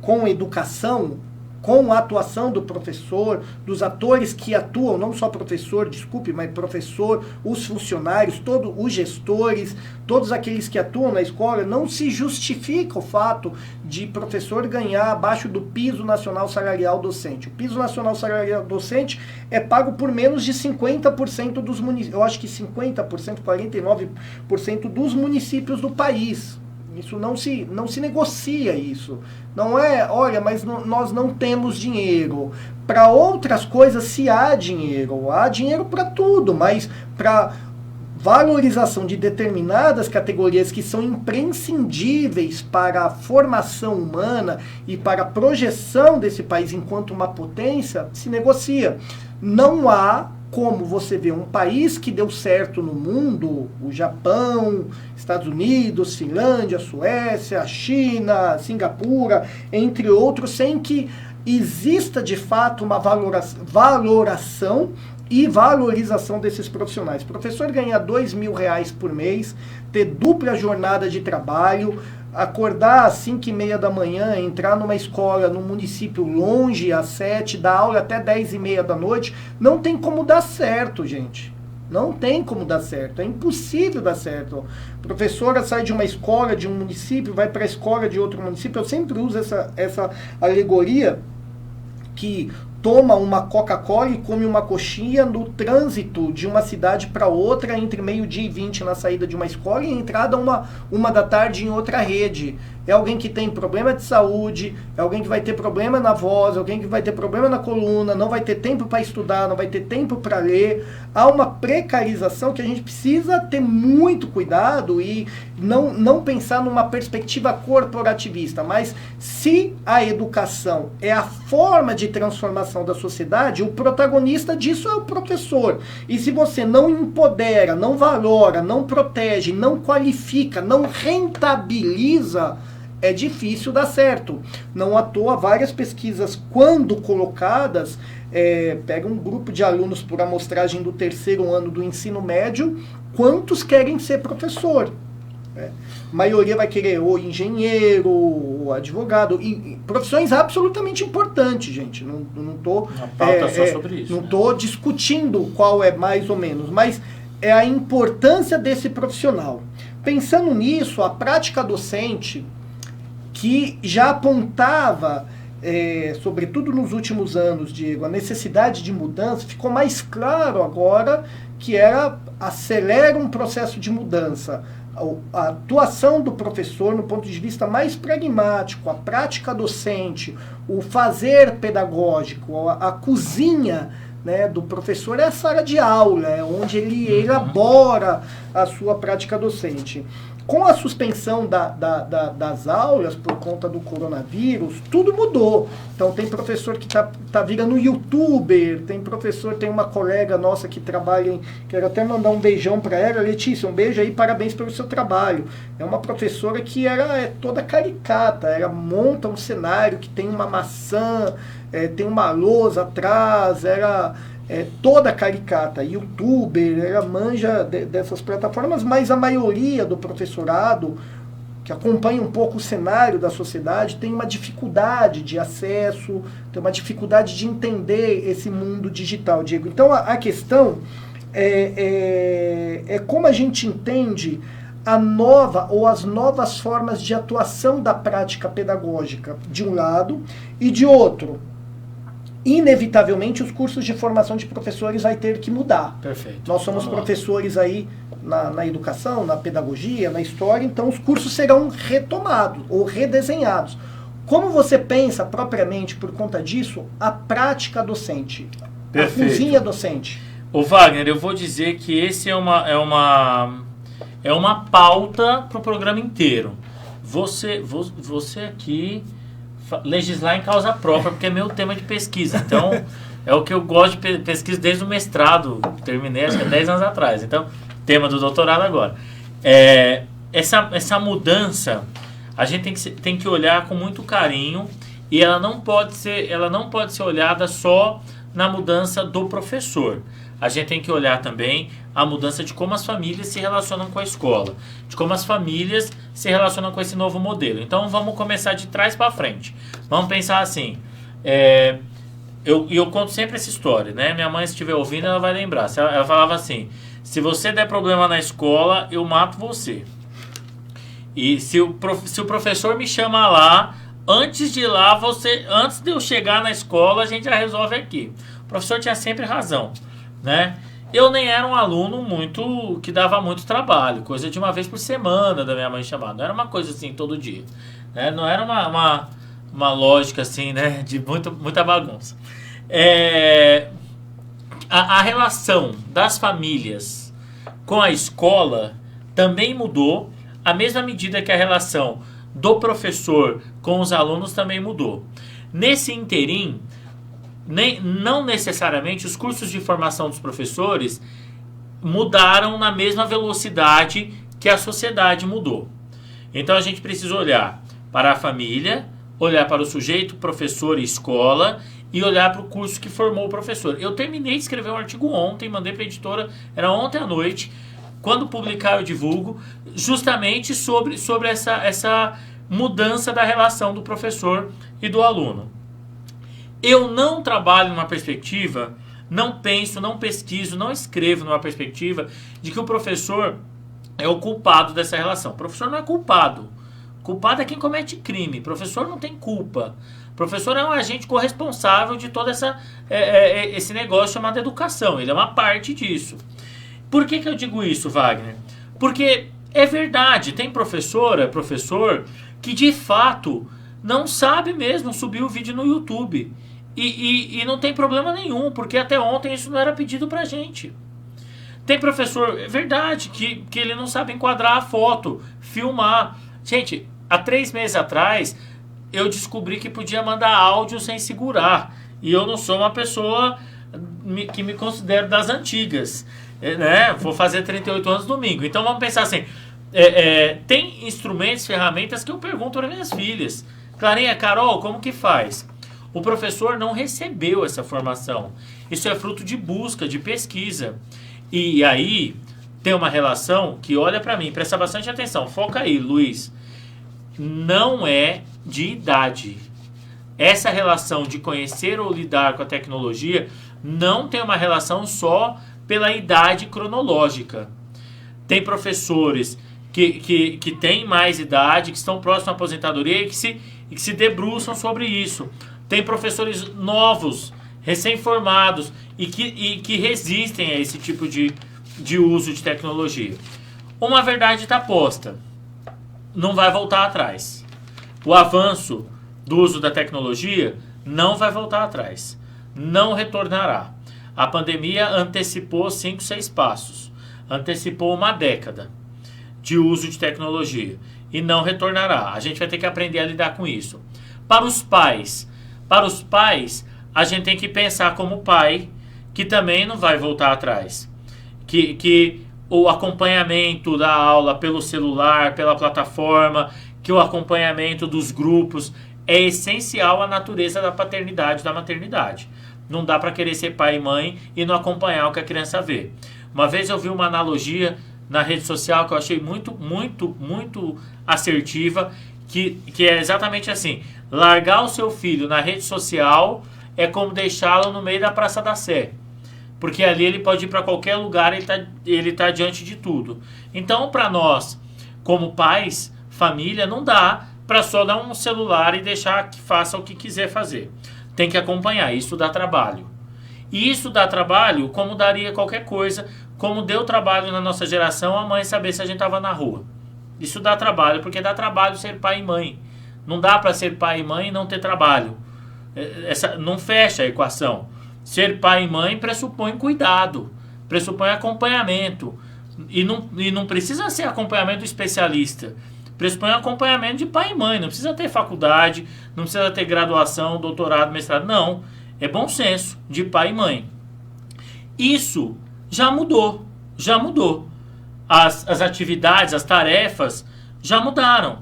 com a educação, com a atuação do professor, dos atores que atuam, não só professor, desculpe, mas professor, os funcionários, os gestores, todos aqueles que atuam na escola, não se justifica o fato de professor ganhar abaixo do piso nacional salarial docente. O piso nacional salarial docente é pago por menos de 50% dos municípios, eu acho que 50%, 49% dos municípios do país. Isso não se negocia isso. Não é, olha, mas nós não temos dinheiro. Para outras coisas se há dinheiro. Há dinheiro para tudo, mas para valorização de determinadas categorias que são imprescindíveis para a formação humana e para a projeção desse país enquanto uma potência, se negocia. Não há como você vê um país que deu certo no mundo, o Japão, Estados Unidos, Finlândia, Suécia, China, Singapura, entre outros, sem que exista de fato uma valoração e valorização desses profissionais. O professor ganhar R$2.000 por mês, ter dupla jornada de trabalho, acordar às 5h30 da manhã, entrar numa escola num município longe às 7, dar aula até 10h30 da noite, não tem como dar certo, gente. Não tem como dar certo, é impossível dar certo. A professora sai de uma escola de um município, vai para a escola de outro município. Eu sempre uso essa alegoria que toma uma Coca-Cola e come uma coxinha no trânsito de uma cidade para outra entre 12h20 na saída de uma escola e entrada 1h da tarde em outra rede. É alguém que tem problema de saúde, é alguém que vai ter problema na voz, é alguém que vai ter problema na coluna, não vai ter tempo para estudar, não vai ter tempo para ler. Há uma precarização que a gente precisa ter muito cuidado e não pensar numa perspectiva corporativista, mas se a educação é a forma de transformação da sociedade, o protagonista disso é o professor. E se você não empodera, não valora, não protege, não qualifica, não rentabiliza, é difícil dar certo. Não à toa, várias pesquisas, quando colocadas, pega um grupo de alunos por amostragem do 3º ano do ensino médio, quantos querem ser professor? A maioria vai querer ou engenheiro, ou advogado, e profissões absolutamente importantes, gente. Não tô, só sobre isso, não estou discutindo qual é mais ou menos, mas é a importância desse profissional. Pensando nisso, a prática docente, que já apontava, sobretudo nos últimos anos, Diego, a necessidade de mudança, ficou mais claro agora que acelera um processo de mudança. A atuação do professor no ponto de vista mais pragmático, a prática docente, o fazer pedagógico, a cozinha, né, do professor é a sala de aula, é onde ele elabora a sua prática docente. Com a suspensão das aulas por conta do coronavírus, tudo mudou. Então tem professor que tá virando youtuber, tem uma colega nossa que trabalha quero até mandar um beijão para ela, Letícia, um beijo aí, parabéns pelo seu trabalho. É uma professora que é toda caricata, ela monta um cenário que tem uma maçã, tem uma lousa atrás, toda caricata, youtuber, ela manja dessas plataformas, mas a maioria do professorado que acompanha um pouco o cenário da sociedade, tem uma dificuldade de acesso, tem uma dificuldade de entender esse mundo digital, Diego. Então a questão é como a gente entende a nova ou as novas formas de atuação da prática pedagógica, de um lado, e de outro. Inevitavelmente, os cursos de formação de professores vai ter que mudar. Perfeito. Nós somos professores aí na educação, na pedagogia, na história, então os cursos serão retomados ou redesenhados. Como você pensa, propriamente, por conta disso, a prática docente? Perfeito. A cozinha docente? Ô Wagner, eu vou dizer que esse é uma pauta para o programa inteiro. Você aqui legislar em causa própria, porque é meu tema de pesquisa. Então, é o que eu gosto de pesquisa desde o mestrado. Terminei, acho que 10 anos atrás. Então, tema do doutorado agora. Essa mudança, a gente tem que olhar com muito carinho, e ela não pode ser olhada só na mudança do professor. A gente tem que olhar também a mudança de como as famílias se relacionam com a escola, de como as famílias se relacionam com esse novo modelo. Então vamos começar de trás para frente. Vamos pensar assim, eu conto sempre essa história, né? Minha mãe, se estiver ouvindo, ela vai lembrar. Ela falava assim: se você der problema na escola, eu mato você. E se o professor me chama lá, antes de eu chegar na escola, a gente já resolve aqui. O professor tinha sempre razão, né? Eu nem era um aluno que dava muito trabalho, coisa de uma vez por semana da minha mãe chamar. Não era uma coisa assim todo dia, né? Não era uma lógica assim, né, de muita bagunça. A relação das famílias com a escola também mudou, à mesma medida que a relação do professor com os alunos também mudou. Nesse interim, não necessariamente os cursos de formação dos professores mudaram na mesma velocidade que a sociedade mudou. Então a gente precisa olhar para a família, olhar para o sujeito, professor e escola, e olhar para o curso que formou o professor. Eu terminei de escrever um artigo ontem, mandei para a editora, era ontem à noite. Quando publicar eu divulgo, justamente sobre essa mudança da relação do professor e do aluno. Eu não trabalho numa perspectiva, não penso, não pesquiso, não escrevo numa perspectiva de que o professor é o culpado dessa relação. O professor não é culpado. Culpado é quem comete crime. O professor não tem culpa. O professor é um agente corresponsável de todo esse negócio chamado educação. Ele é uma parte disso. Por que eu digo isso, Wagner? Porque é verdade, tem professor que de fato não sabe mesmo subir o vídeo no YouTube. E não tem problema nenhum, porque até ontem isso não era pedido pra gente. Tem professor, é verdade, que ele não sabe enquadrar a foto, filmar. Gente, há 3 meses atrás, eu descobri que podia mandar áudio sem segurar. E eu não sou uma pessoa que me considero das antigas, né? Vou fazer 38 anos domingo. Então vamos pensar assim, tem instrumentos, ferramentas que eu pergunto para minhas filhas. Clarinha, Carol, como que faz? O professor não recebeu essa formação. Isso é fruto de busca, de pesquisa. E aí tem uma relação que, olha para mim, presta bastante atenção. Foca aí, Luiz. Não é de idade. Essa relação de conhecer ou lidar com a tecnologia não tem uma relação só pela idade cronológica. Tem professores que têm mais idade, que estão próximos à aposentadoria e que se debruçam sobre isso. Tem professores novos, recém-formados e que resistem a esse tipo de uso de tecnologia. Uma verdade está posta. Não vai voltar atrás. O avanço do uso da tecnologia não vai voltar atrás. Não retornará. A pandemia antecipou 5, 6 passos. Antecipou uma década de uso de tecnologia. E não retornará. A gente vai ter que aprender a lidar com isso. Para os pais, a gente tem que pensar como pai, que também não vai voltar atrás. Que o acompanhamento da aula pelo celular, pela plataforma, que o acompanhamento dos grupos é essencial à natureza da paternidade e da maternidade. Não dá para querer ser pai e mãe e não acompanhar o que a criança vê. Uma vez eu vi uma analogia na rede social que eu achei muito assertiva, que é exatamente assim: largar o seu filho na rede social é como deixá-lo no meio da Praça da Sé. Porque ali ele pode ir para qualquer lugar, ele tá diante de tudo. Então, para nós, como pais, família, não dá para só dar um celular e deixar que faça o que quiser fazer. Tem que acompanhar, isso dá trabalho. E isso dá trabalho como daria qualquer coisa, como deu trabalho na nossa geração a mãe saber se a gente estava na rua. Isso dá trabalho, porque dá trabalho ser pai e mãe. Não dá para ser pai e mãe e não ter trabalho. Não fecha a equação. Ser pai e mãe pressupõe cuidado, pressupõe acompanhamento. E não precisa ser acompanhamento especialista. Pressupõe acompanhamento de pai e mãe. Não precisa ter faculdade, não precisa ter graduação, doutorado, mestrado. Não. É bom senso de pai e mãe. Isso já mudou. Já mudou. As atividades, as tarefas já mudaram.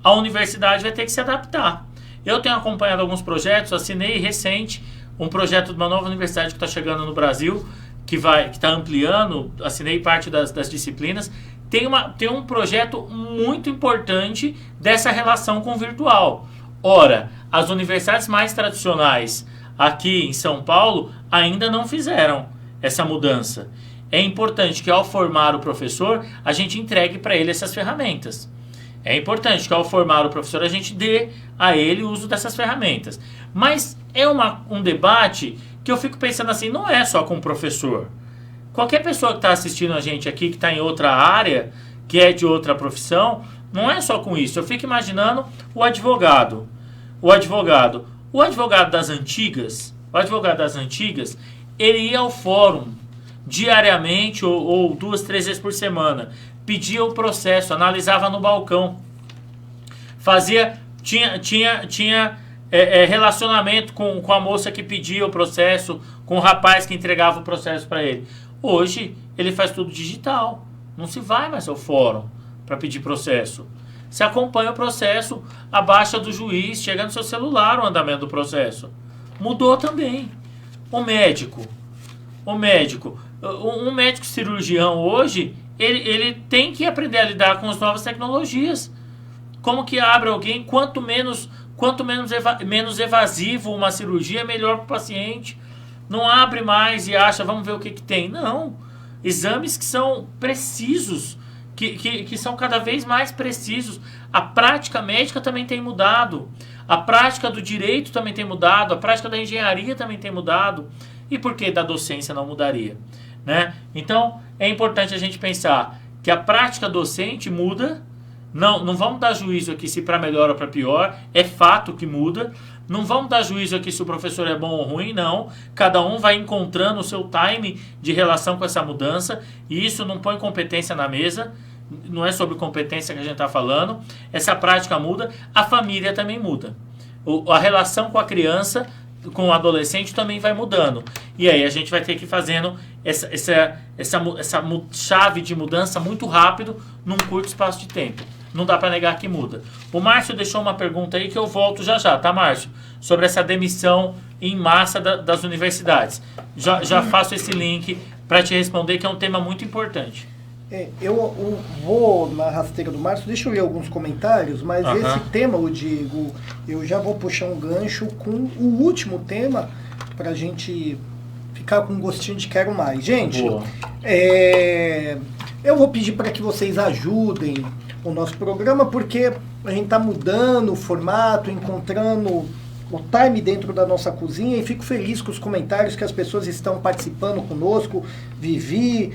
A universidade vai ter que se adaptar. Eu tenho acompanhado alguns projetos, assinei recente um projeto de uma nova universidade que está chegando no Brasil, que está ampliando, assinei parte das disciplinas. Tem um projeto muito importante dessa relação com o virtual. Ora, as universidades mais tradicionais aqui em São Paulo ainda não fizeram essa mudança. É importante que ao formar o professor, a gente entregue para ele essas ferramentas. É importante que ao formar o professor, a gente dê a ele o uso dessas ferramentas. Mas é um debate que eu fico pensando assim, não é só com o professor. Qualquer pessoa que está assistindo a gente aqui, que está em outra área, que é de outra profissão, não é só com isso. Eu fico imaginando o advogado. O advogado das antigas, ele ia ao fórum diariamente ou 2, 3 vezes por semana, pedia o processo, analisava no balcão, tinha relacionamento com a moça que pedia o processo, com o rapaz que entregava o processo para ele. Hoje ele faz tudo digital, não se vai mais ao fórum para pedir processo. Se acompanha o processo, a baixa do juiz, chega no seu celular o andamento do processo. Mudou também. Um médico cirurgião hoje, ele tem que aprender a lidar com as novas tecnologias. Como que abre alguém, quanto menos evasivo uma cirurgia, melhor para o paciente. Não abre mais e acha, vamos ver o que tem. Não. Exames que são precisos, que são cada vez mais precisos. A prática médica também tem mudado. A prática do direito também tem mudado. A prática da engenharia também tem mudado. E por que da docência não mudaria? Né? Então, é importante a gente pensar que a prática docente muda. Não vamos dar juízo aqui se para melhor ou para pior. É fato que muda. Não vamos dar juízo aqui se o professor é bom ou ruim, não. Cada um vai encontrando o seu time de relação com essa mudança. E isso não põe competência na mesa. Não é sobre competência que a gente está falando. Essa prática muda. A família também muda. A relação com a criança, com o adolescente também vai mudando. E aí a gente vai ter que ir fazendo essa chave de mudança muito rápido num curto espaço de tempo. Não dá para negar que muda. O Márcio deixou uma pergunta aí que eu volto já, tá, Márcio? Sobre essa demissão em massa das universidades. Já faço esse link para te responder, que é um tema muito importante. Eu vou na rasteira do Márcio, deixa eu ler alguns comentários, mas esse tema, o Diego, eu já vou puxar um gancho com o último tema para a gente ficar com um gostinho de quero mais. Gente, eu vou pedir para que vocês ajudem o nosso programa, porque a gente está mudando o formato, encontrando o time dentro da nossa cozinha, e fico feliz com os comentários que as pessoas estão participando conosco. Vivi,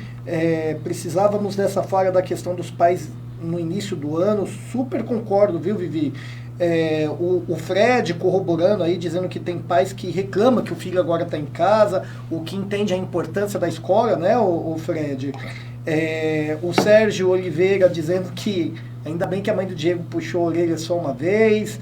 precisávamos dessa falha da questão dos pais no início do ano, super concordo, viu, Vivi? O Fred corroborando aí, dizendo que tem pais que reclamam que o filho agora está em casa, o que entende a importância da escola, né, o Fred? O Sérgio Oliveira dizendo que ainda bem que a mãe do Diego puxou a orelha só uma vez.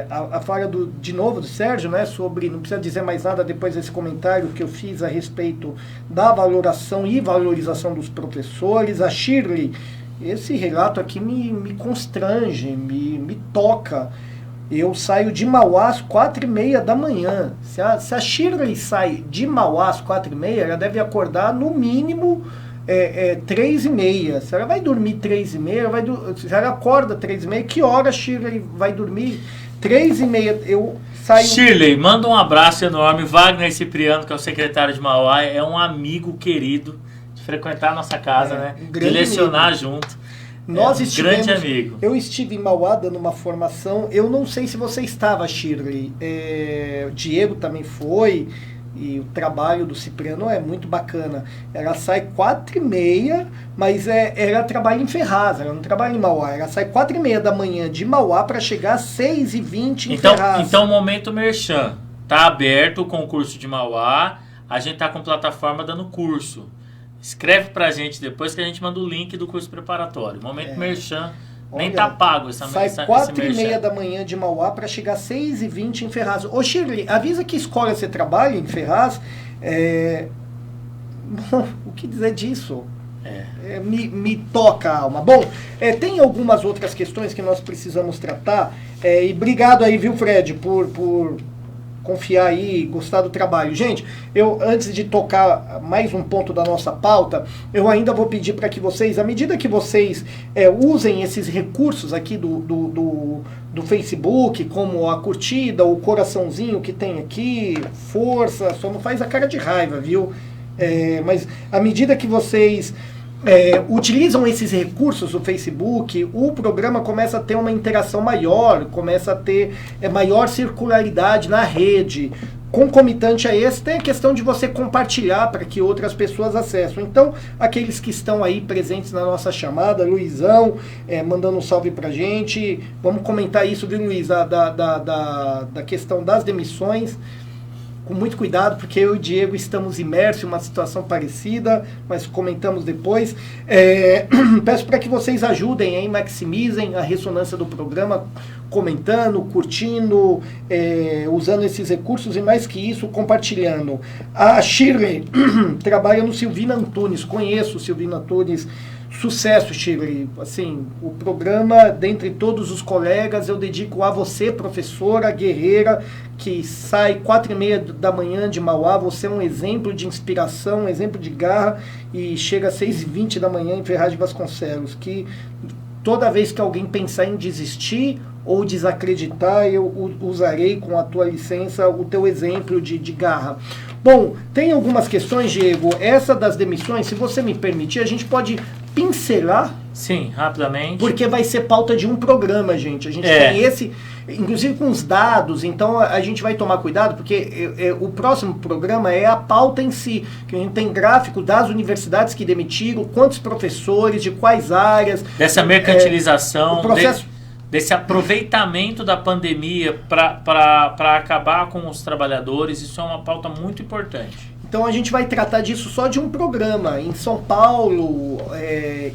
A fala de novo do Sérgio, né, sobre, não precisa dizer mais nada depois desse comentário que eu fiz a respeito da valoração e valorização dos professores. A Shirley, esse relato aqui me constrange, me toca. Eu saio de Mauá às 4h30 da manhã. Se a Shirley sai de Mauá às 4h30, ela deve acordar no mínimo 3h30. Se ela vai dormir 3h30, se ela acorda 3h30, que hora a Shirley vai dormir? 3h30 eu saio... Shirley, manda um abraço enorme. Wagner Cipriano, que é o secretário de Mauá, é um amigo querido de frequentar a nossa casa, né? De lecionar amigo. Junto. Nós grande amigo. Eu estive em Mauá dando uma formação. Eu não sei se você estava, Shirley. O Diego também foi. E o trabalho do Cipriano é muito bacana. Ela sai 4h30, mas ela trabalha em Ferraz, ela não trabalha em Mauá. Ela sai 4h30 da manhã de Mauá para chegar às 6h20 em Ferraz. Então, momento merchan. Tá aberto o concurso de Mauá. A gente tá com plataforma dando curso. Escreve pra gente depois que a gente manda o link do curso preparatório. Momento merchan. Nem tá pago essa sai 4h30 da manhã de Mauá para chegar às 6h20 em Ferraz. Ô Shirley, avisa que escola você trabalha em Ferraz. O que dizer disso? Me toca a alma. Bom, tem algumas outras questões que nós precisamos tratar. E obrigado aí, viu, Fred, por confiar aí, gostar do trabalho. Gente, eu antes de tocar mais um ponto da nossa pauta, eu ainda vou pedir para que vocês, à medida que vocês usem esses recursos aqui do Facebook, como a curtida, o coraçãozinho que tem aqui, força, só não faz a cara de raiva, viu? Mas à medida que vocês utilizam esses recursos do Facebook, o programa começa a ter uma interação maior, começa a ter maior circularidade na rede. Concomitante a esse, tem a questão de você compartilhar para que outras pessoas acessem. Então, aqueles que estão aí presentes na nossa chamada, Luizão, mandando um salve pra gente. Vamos comentar isso, viu, Luiz, da questão das demissões. Com muito cuidado, porque eu e o Diego estamos imersos em uma situação parecida, mas comentamos depois. Peço para que vocês ajudem, hein, maximizem a ressonância do programa, comentando, curtindo, usando esses recursos e mais que isso, compartilhando. A Shirley trabalha no Silvina Antunes, conheço o Silvina Antunes. Sucesso, Shirley. Assim, o programa, dentre todos os colegas, eu dedico a você, professora guerreira, que sai 4h30 da manhã de Mauá. Você é um exemplo de inspiração, um exemplo de garra, e chega às 6h20 da manhã em Ferraz de Vasconcelos, que toda vez que alguém pensar em desistir ou desacreditar, eu usarei, com a tua licença, o teu exemplo de garra. Bom, tem algumas questões, Diego. Essa das demissões, se você me permitir, a gente pode pincelar. Sim, rapidamente. Porque vai ser pauta de um programa, gente. A gente tem esse, inclusive com os dados, então a gente vai tomar cuidado, porque o próximo programa é a pauta em si, que a gente tem gráfico das universidades que demitiram, quantos professores, de quais áreas. Dessa mercantilização, o processo... desse aproveitamento da pandemia para acabar com os trabalhadores. Isso é uma pauta muito importante. Então a gente vai tratar disso só de um programa. Em São Paulo,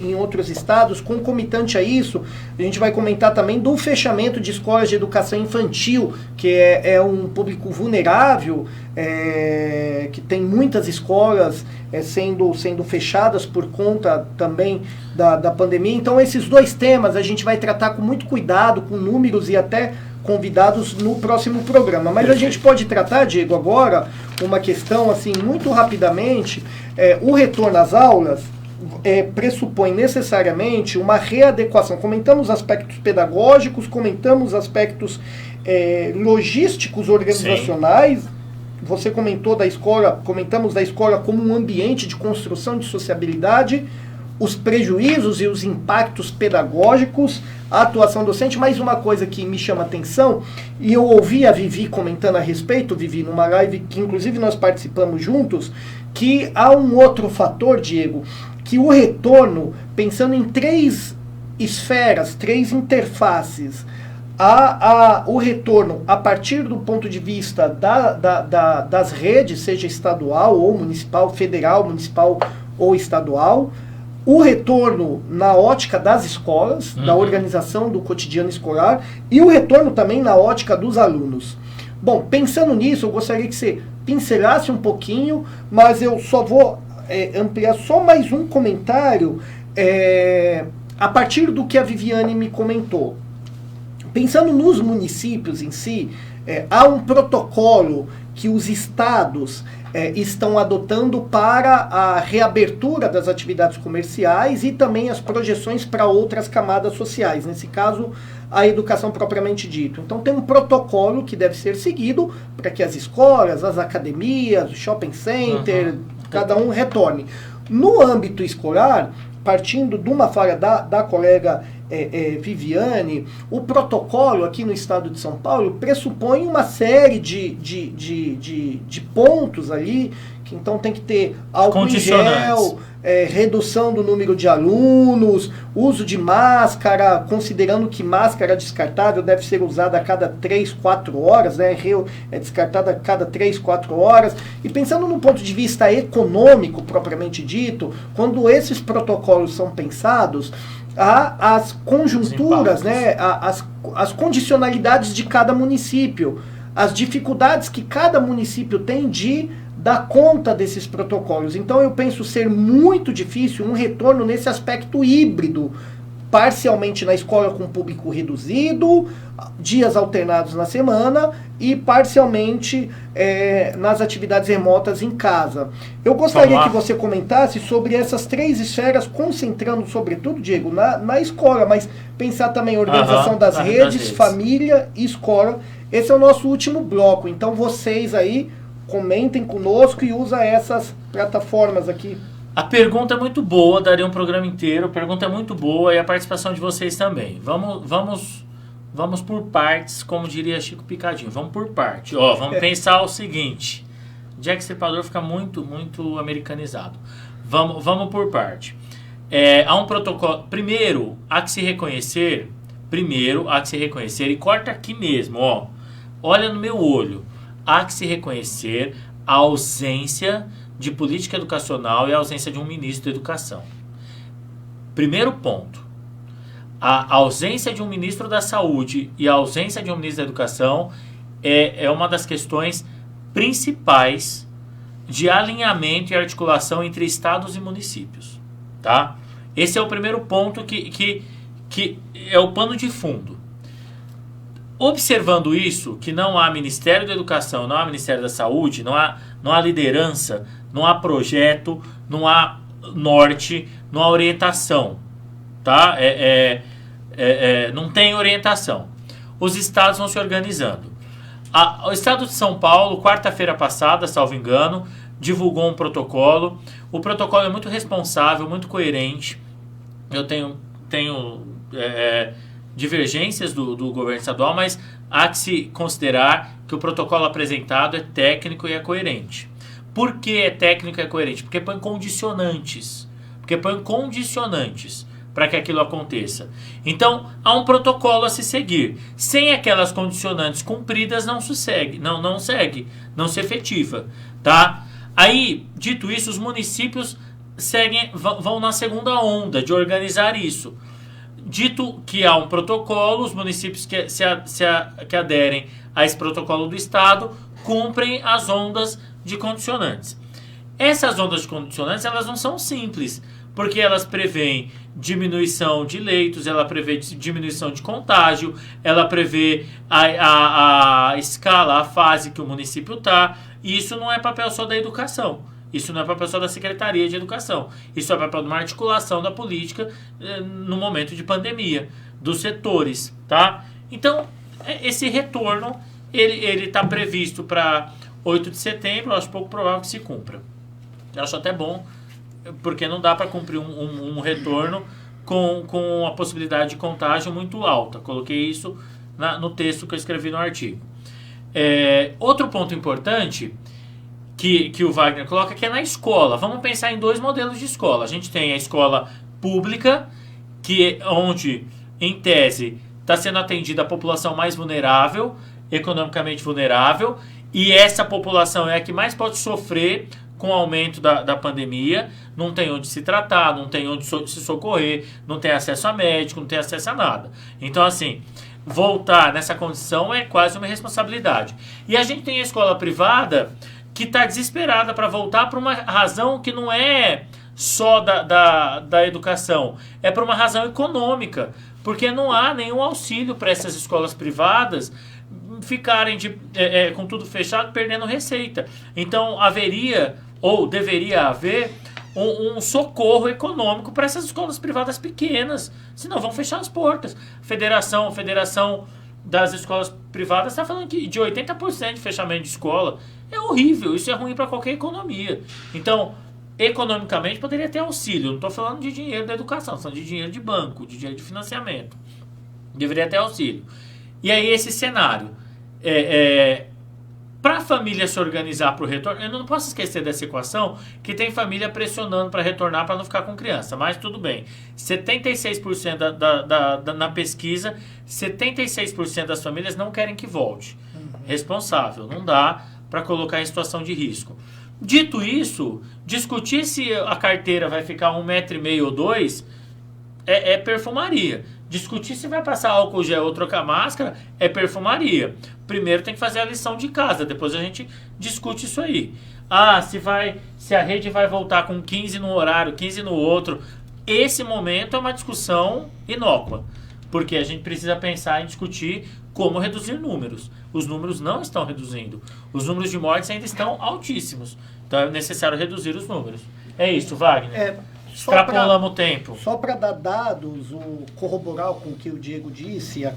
em outros estados, concomitante a isso, a gente vai comentar também do fechamento de escolas de educação infantil, que é um público vulnerável, que tem muitas escolas sendo fechadas por conta também da pandemia. Então esses dois temas a gente vai tratar com muito cuidado, com números e até convidados no próximo programa. Mas a gente pode tratar, Diego, agora uma questão assim muito rapidamente. O retorno às aulas pressupõe necessariamente uma readequação. Comentamos aspectos pedagógicos, comentamos aspectos logísticos organizacionais. Sim. Você comentou da escola, comentamos da escola como um ambiente de construção de sociabilidade, os prejuízos e os impactos pedagógicos, a atuação docente. Mais uma coisa que me chama a atenção, e eu ouvi a Vivi comentando a respeito, Vivi, numa live que inclusive nós participamos juntos, que há um outro fator, Diego, que o retorno, pensando em 3 esferas, 3 interfaces, o retorno a partir do ponto de vista das redes, seja estadual ou municipal, federal, municipal ou estadual, o retorno na ótica das escolas, da organização do cotidiano escolar, e o retorno também na ótica dos alunos. Bom, pensando nisso, eu gostaria que você pincelasse um pouquinho, mas eu só vou ampliar só mais um comentário a partir do que a Viviane me comentou. Pensando nos municípios em si, há um protocolo que os estados estão adotando para a reabertura das atividades comerciais e também as projeções para outras camadas sociais, nesse caso, a educação propriamente dito. Então tem um protocolo que deve ser seguido para que as escolas, as academias, o shopping center, cada um retorne. No âmbito escolar, partindo de uma fala da colega Viviane, o protocolo aqui no estado de São Paulo pressupõe uma série de pontos ali, que então tem que ter álcool em gel, redução do número de alunos, uso de máscara, considerando que máscara descartável deve ser usada a cada 3, 4 horas, né? É descartada a cada 3, 4 horas. E pensando no ponto de vista econômico, propriamente dito, quando esses protocolos são pensados, há as conjunturas, né? As condicionalidades de cada município, as dificuldades que cada município tem de dar conta desses protocolos. Então eu penso ser muito difícil um retorno nesse aspecto híbrido, parcialmente na escola com público reduzido, dias alternados na semana, e parcialmente nas atividades remotas em casa. Eu gostaria que você comentasse sobre essas 3 esferas, concentrando sobretudo, Diego, na escola, mas pensar também a organização das redes, família e escola. Esse é o nosso último bloco, então vocês aí comentem conosco e usem essas plataformas aqui. A pergunta é muito boa, daria um programa inteiro. A pergunta é muito boa e a participação de vocês também. Vamos por partes, como diria Chico Picadinho. Vamos por parte. Vamos pensar o seguinte. Jack Stripador fica muito, muito americanizado. Vamos por parte. Há um protocolo. Primeiro, há que se reconhecer, e corta aqui mesmo, olha no meu olho. Há que se reconhecer a ausência de política educacional e a ausência de um ministro da educação. Primeiro ponto. A ausência de um ministro da saúde e a ausência de um ministro da educação é uma das questões principais de alinhamento e articulação entre estados e municípios. Tá? Esse é o primeiro ponto que é o pano de fundo. Observando isso, que não há Ministério da Educação, não há Ministério da Saúde, não há liderança, não há projeto, não há norte, não há orientação, tá? Não tem orientação. Os estados vão se organizando. O estado de São Paulo, quarta-feira passada, salvo engano, divulgou um protocolo. O protocolo é muito responsável, muito coerente. Eu tenho divergências do governo estadual, mas há que se considerar que o protocolo apresentado é técnico e é coerente. Por que é técnico e é coerente? Porque põe condicionantes. Para que aquilo aconteça. Então, há um protocolo a se seguir. Sem aquelas condicionantes cumpridas, não se efetiva. Tá? Aí, dito isso, os municípios vão na segunda onda de organizar isso. Dito que há um protocolo, os municípios que aderem a esse protocolo do Estado cumprem as ondas de condicionantes. Essas ondas de condicionantes, elas não são simples, porque elas prevêem diminuição de leitos, ela prevê diminuição de contágio, ela prevê a escala, a fase que o município está, e isso não é papel só da educação. Isso não é papel só da Secretaria de Educação. Isso é papel de uma articulação da política no momento de pandemia, dos setores, tá? Então, esse retorno, ele está previsto para 8 de setembro, eu acho pouco provável que se cumpra. Eu acho até bom, porque não dá para cumprir um retorno com a possibilidade de contágio muito alta. Coloquei isso no texto que eu escrevi no artigo. Outro ponto importante que o Wagner coloca, que é na escola. Vamos pensar em 2 modelos de escola. A gente tem a escola pública, onde, em tese, está sendo atendida a população mais vulnerável, economicamente vulnerável, e essa população é a que mais pode sofrer com o aumento da pandemia, não tem onde se tratar, não tem onde se socorrer, não tem acesso a médico, não tem acesso a nada. Então, assim, voltar nessa condição é quase uma responsabilidade. E a gente tem a escola privada que está desesperada para voltar por uma razão que não é só da educação, é por uma razão econômica, porque não há nenhum auxílio para essas escolas privadas ficarem com tudo fechado, perdendo receita. Então haveria, ou deveria haver, um socorro econômico para essas escolas privadas pequenas, senão vão fechar as portas. Federação das escolas privadas está falando de 80% de fechamento de escola. É horrível, isso é ruim para qualquer economia. Então, economicamente poderia ter auxílio. Não estou falando de dinheiro da educação, estou falando de dinheiro de banco, de dinheiro de financiamento. Deveria ter auxílio. E aí esse cenário, para a família se organizar para o retorno, eu não posso esquecer dessa equação, que tem família pressionando para retornar para não ficar com criança, mas tudo bem. 76% na pesquisa, 76% das famílias não querem que volte. Responsável, não dá para colocar em situação de risco. Dito isso, discutir se a carteira vai ficar 1,5 m ou 2 é perfumaria. Discutir se vai passar álcool gel ou trocar máscara é perfumaria. Primeiro tem que fazer a lição de casa, depois a gente discute isso aí. Se a rede vai voltar com 15 num horário, 15 no outro. Esse momento é uma discussão inócua, porque a gente precisa pensar em discutir como reduzir números. Os números não estão reduzindo. Os números de mortes ainda estão altíssimos. Então é necessário reduzir os números. É isso, Wagner. Extrapolamos o tempo. Só para dar dados, corroborar com o que o Diego disse, eu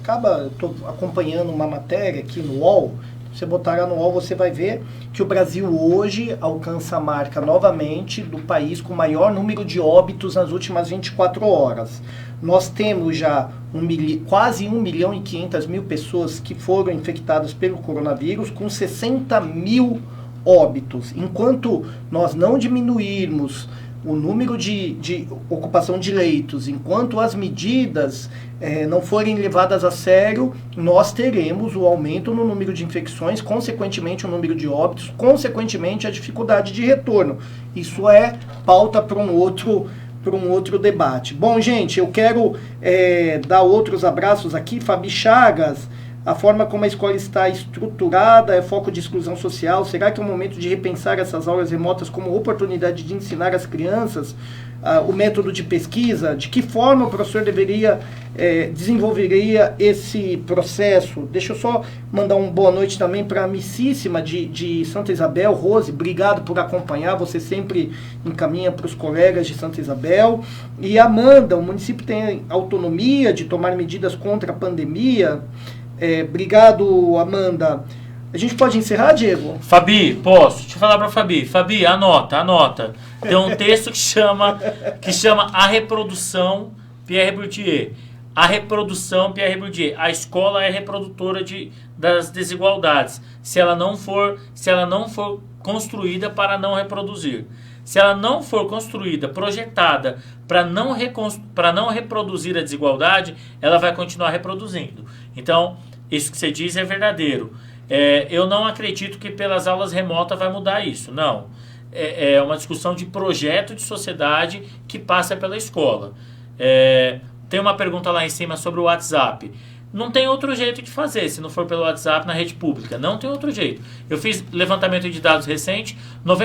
estou acompanhando uma matéria aqui no UOL. Você botar no UOL, você vai ver que o Brasil hoje alcança a marca novamente do país com o maior número de óbitos nas últimas 24 horas. Nós temos já quase 1.500.000 pessoas que foram infectadas pelo coronavírus, com 60 mil óbitos. Enquanto nós não diminuirmos o número de ocupação de leitos, enquanto as medidas não forem levadas a sério, nós teremos o aumento no número de infecções, consequentemente o número de óbitos, consequentemente a dificuldade de retorno. Isso é pauta para um outro debate. Bom, gente, eu quero dar outros abraços aqui. Fabi Chagas, a forma como a escola está estruturada é foco de exclusão social. Será que é o momento de repensar essas aulas remotas como oportunidade de ensinar às crianças o método de pesquisa? De que forma o professor desenvolveria esse processo? Deixa eu só mandar uma boa noite também para a amicíssima de Santa Isabel, Rose, obrigado por acompanhar, você sempre encaminha para os colegas de Santa Isabel. E Amanda, o município tem autonomia de tomar medidas contra a pandemia? Obrigado, Amanda. A gente pode encerrar, Diego? Fabi, posso? Deixa eu falar para Fabi. Fabi, anota. Tem um texto que chama A Reprodução Pierre Bourdieu. A reprodução Pierre Bourdieu. A escola é reprodutora das desigualdades. Se ela não for construída para não reproduzir. Se ela não for construída, projetada para não reproduzir a desigualdade, ela vai continuar reproduzindo. Então, isso que você diz é verdadeiro. Eu não acredito que pelas aulas remotas vai mudar isso, não. É uma discussão de projeto de sociedade que passa pela escola. Tem uma pergunta lá em cima sobre o WhatsApp. Não tem outro jeito de fazer, se não for pelo WhatsApp na rede pública. Não tem outro jeito. Eu fiz levantamento de dados recente, numa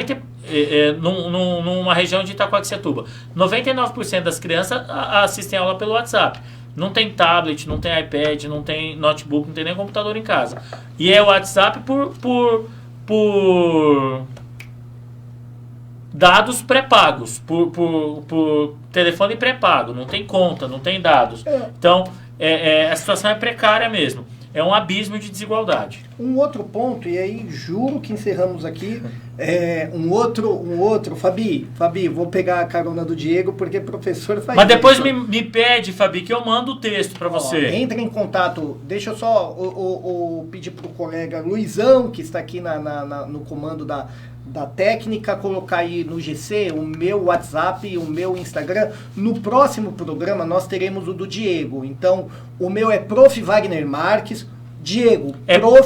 região de Itacoaxetuba. 99% das crianças assistem aula pelo WhatsApp. Não tem tablet, não tem iPad, não tem notebook, não tem nem computador em casa. E é o WhatsApp por dados pré-pagos, por telefone pré-pago. Não tem conta, não tem dados. Então, a situação é precária mesmo. É um abismo de desigualdade. Um outro ponto, e aí juro que encerramos aqui, um outro, Fabi, vou pegar a carona do Diego, porque professor faz. Mas depois me pede, Fabi, que eu mando o texto para você. Entre em contato, deixa eu só pedir para o colega Luizão, que está aqui no comando da técnica, colocar aí no GC o meu WhatsApp e o meu Instagram. No próximo programa nós teremos o do Diego. Então, o meu é Prof. Wagner Marques. Diego,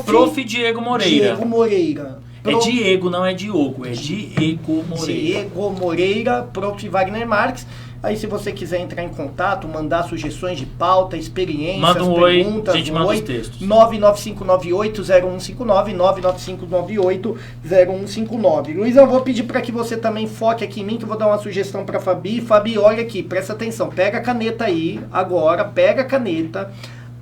Prof. Diego Moreira. Diego Moreira. É Diego, não é Diogo, é Diego Moreira. Diego Moreira, Prof. Wagner Marques. Aí se você quiser entrar em contato, mandar sugestões de pauta, experiências, manda um perguntas, oi, a gente manda os textos. 99598-0159, 99598-0159. Luizão, vou pedir para que você também foque aqui em mim, que eu vou dar uma sugestão para Fabi. Fabi, olha aqui, presta atenção, pega a caneta aí, agora, pega a caneta,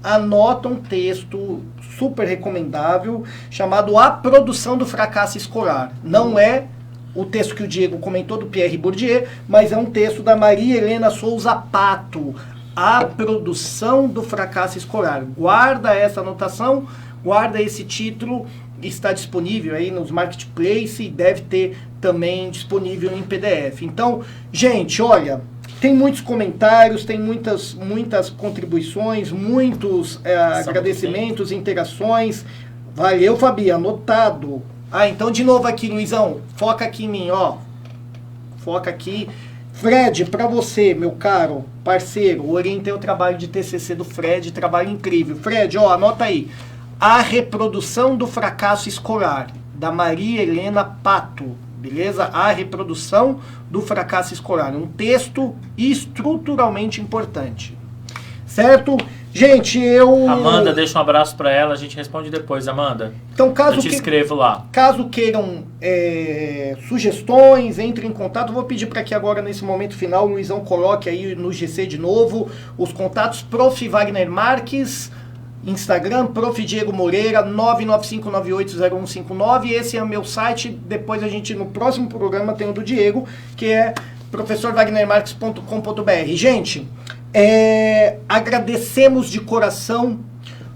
anota um texto super recomendável, chamado A Produção do Fracasso Escolar. Não é o texto que o Diego comentou do Pierre Bourdieu, mas é um texto da Maria Helena Souza Pato, A Produção do Fracasso Escolar. Guarda essa anotação, guarda esse título, está disponível aí nos marketplace e deve ter também disponível em PDF. Então, gente, olha, tem muitos comentários, tem muitas contribuições, muitos agradecimentos, interações. Valeu, Fabi, anotado. Ah, então de novo aqui, Luizão, foca aqui em mim, ó. Foca aqui. Fred, para você, meu caro parceiro, orientei o trabalho de TCC do Fred, trabalho incrível. Fred, ó, anota aí. A Reprodução do Fracasso Escolar, da Maria Helena Pato, beleza? A Reprodução do Fracasso Escolar, um texto estruturalmente importante, certo? Gente, Amanda, deixa um abraço para ela, a gente responde depois, Amanda. Então, eu te escrevo lá. Caso queiram sugestões, entre em contato. Eu vou pedir para que agora, nesse momento final, o Luizão coloque aí no GC de novo os contatos. Prof. Wagner Marques, Instagram, Prof. Diego Moreira, 995980159. Esse é o meu site. Depois a gente, no próximo programa, tem o do Diego, que é professorwagnermarques.com.br. Gente, agradecemos de coração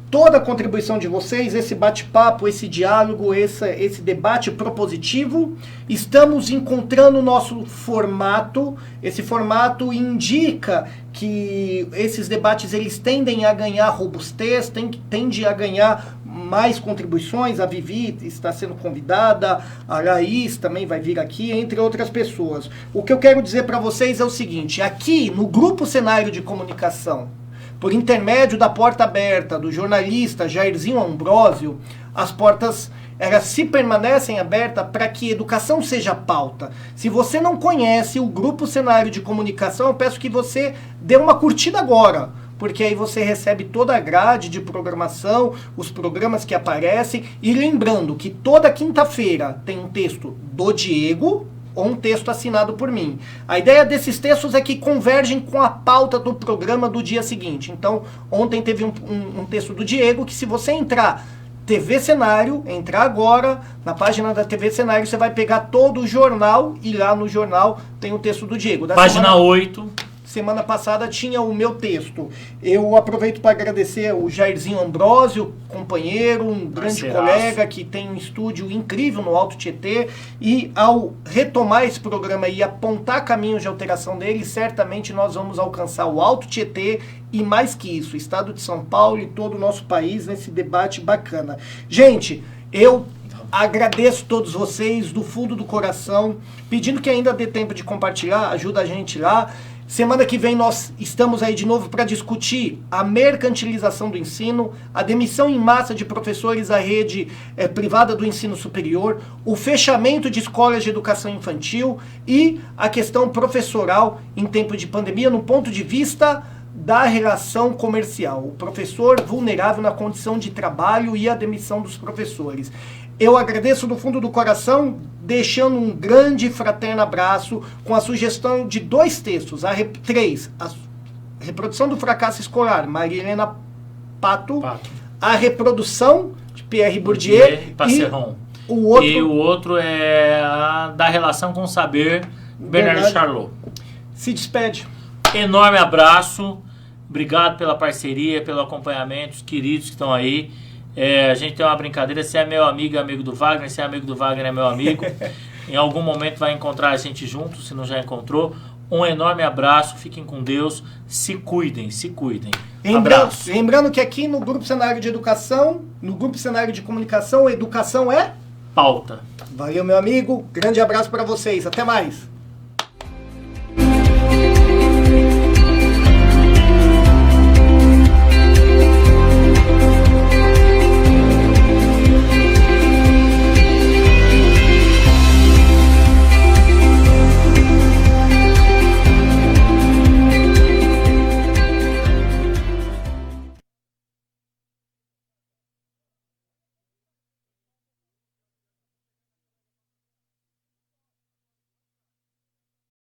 toda a contribuição de vocês, esse bate-papo, esse diálogo, esse debate propositivo. Estamos encontrando o nosso formato. Esse formato indica que esses debates eles tendem a ganhar robustez, tende a ganhar mais contribuições. A Vivi está sendo convidada, a Laís também vai vir aqui, entre outras pessoas. O que eu quero dizer para vocês é o seguinte: aqui no Grupo Cenário de Comunicação, por intermédio da porta aberta do jornalista Jairzinho Ambrósio, as portas elas se permanecem abertas para que educação seja pauta. Se você não conhece o Grupo Cenário de Comunicação, eu peço que você dê uma curtida agora, porque aí você recebe toda a grade de programação, os programas que aparecem, e lembrando que toda quinta-feira tem um texto do Diego ou um texto assinado por mim. A ideia desses textos é que convergem com a pauta do programa do dia seguinte. Então, ontem teve um texto do Diego que, se você entrar TV Cenário, entrar agora na página da TV Cenário, você vai pegar todo o jornal e lá no jornal tem o texto do Diego. Página 8. Semana passada tinha o meu texto. Eu aproveito para agradecer o Jairzinho Ambrósio, companheiro, um grande colega que tem um estúdio incrível no Alto Tietê, e ao retomar esse programa e apontar caminhos de alteração dele, certamente nós vamos alcançar o Alto Tietê e, mais que isso, o estado de São Paulo e todo o nosso país nesse debate bacana. Gente, eu agradeço todos vocês do fundo do coração, pedindo que ainda dê tempo de compartilhar, ajuda a gente lá. Semana que vem nós estamos aí de novo para discutir a mercantilização do ensino, a demissão em massa de professores à rede privada do ensino superior, o fechamento de escolas de educação infantil e a questão professoral em tempo de pandemia no ponto de vista da relação comercial, o professor vulnerável na condição de trabalho e a demissão dos professores. Eu agradeço do fundo do coração, deixando um grande e fraterno abraço com a sugestão de 2 textos. A Reprodução do Fracasso Escolar, Maria Helena Pato. A Reprodução, de Pierre Bourdieu. E o outro é a da Relação com o Saber, Bernard Charlot. Se despede. Enorme abraço. Obrigado pela parceria, pelo acompanhamento, os queridos que estão aí. A gente tem uma brincadeira: se é meu amigo, é amigo do Wagner; se é amigo do Wagner, é meu amigo. Em algum momento vai encontrar a gente junto, se não já encontrou. Um enorme abraço, fiquem com Deus, se cuidem, se cuidem. Abraço. Lembrando que aqui no Grupo Cenário de Educação, no Grupo Cenário de Comunicação, educação é pauta. Valeu, meu amigo, grande abraço para vocês, até mais.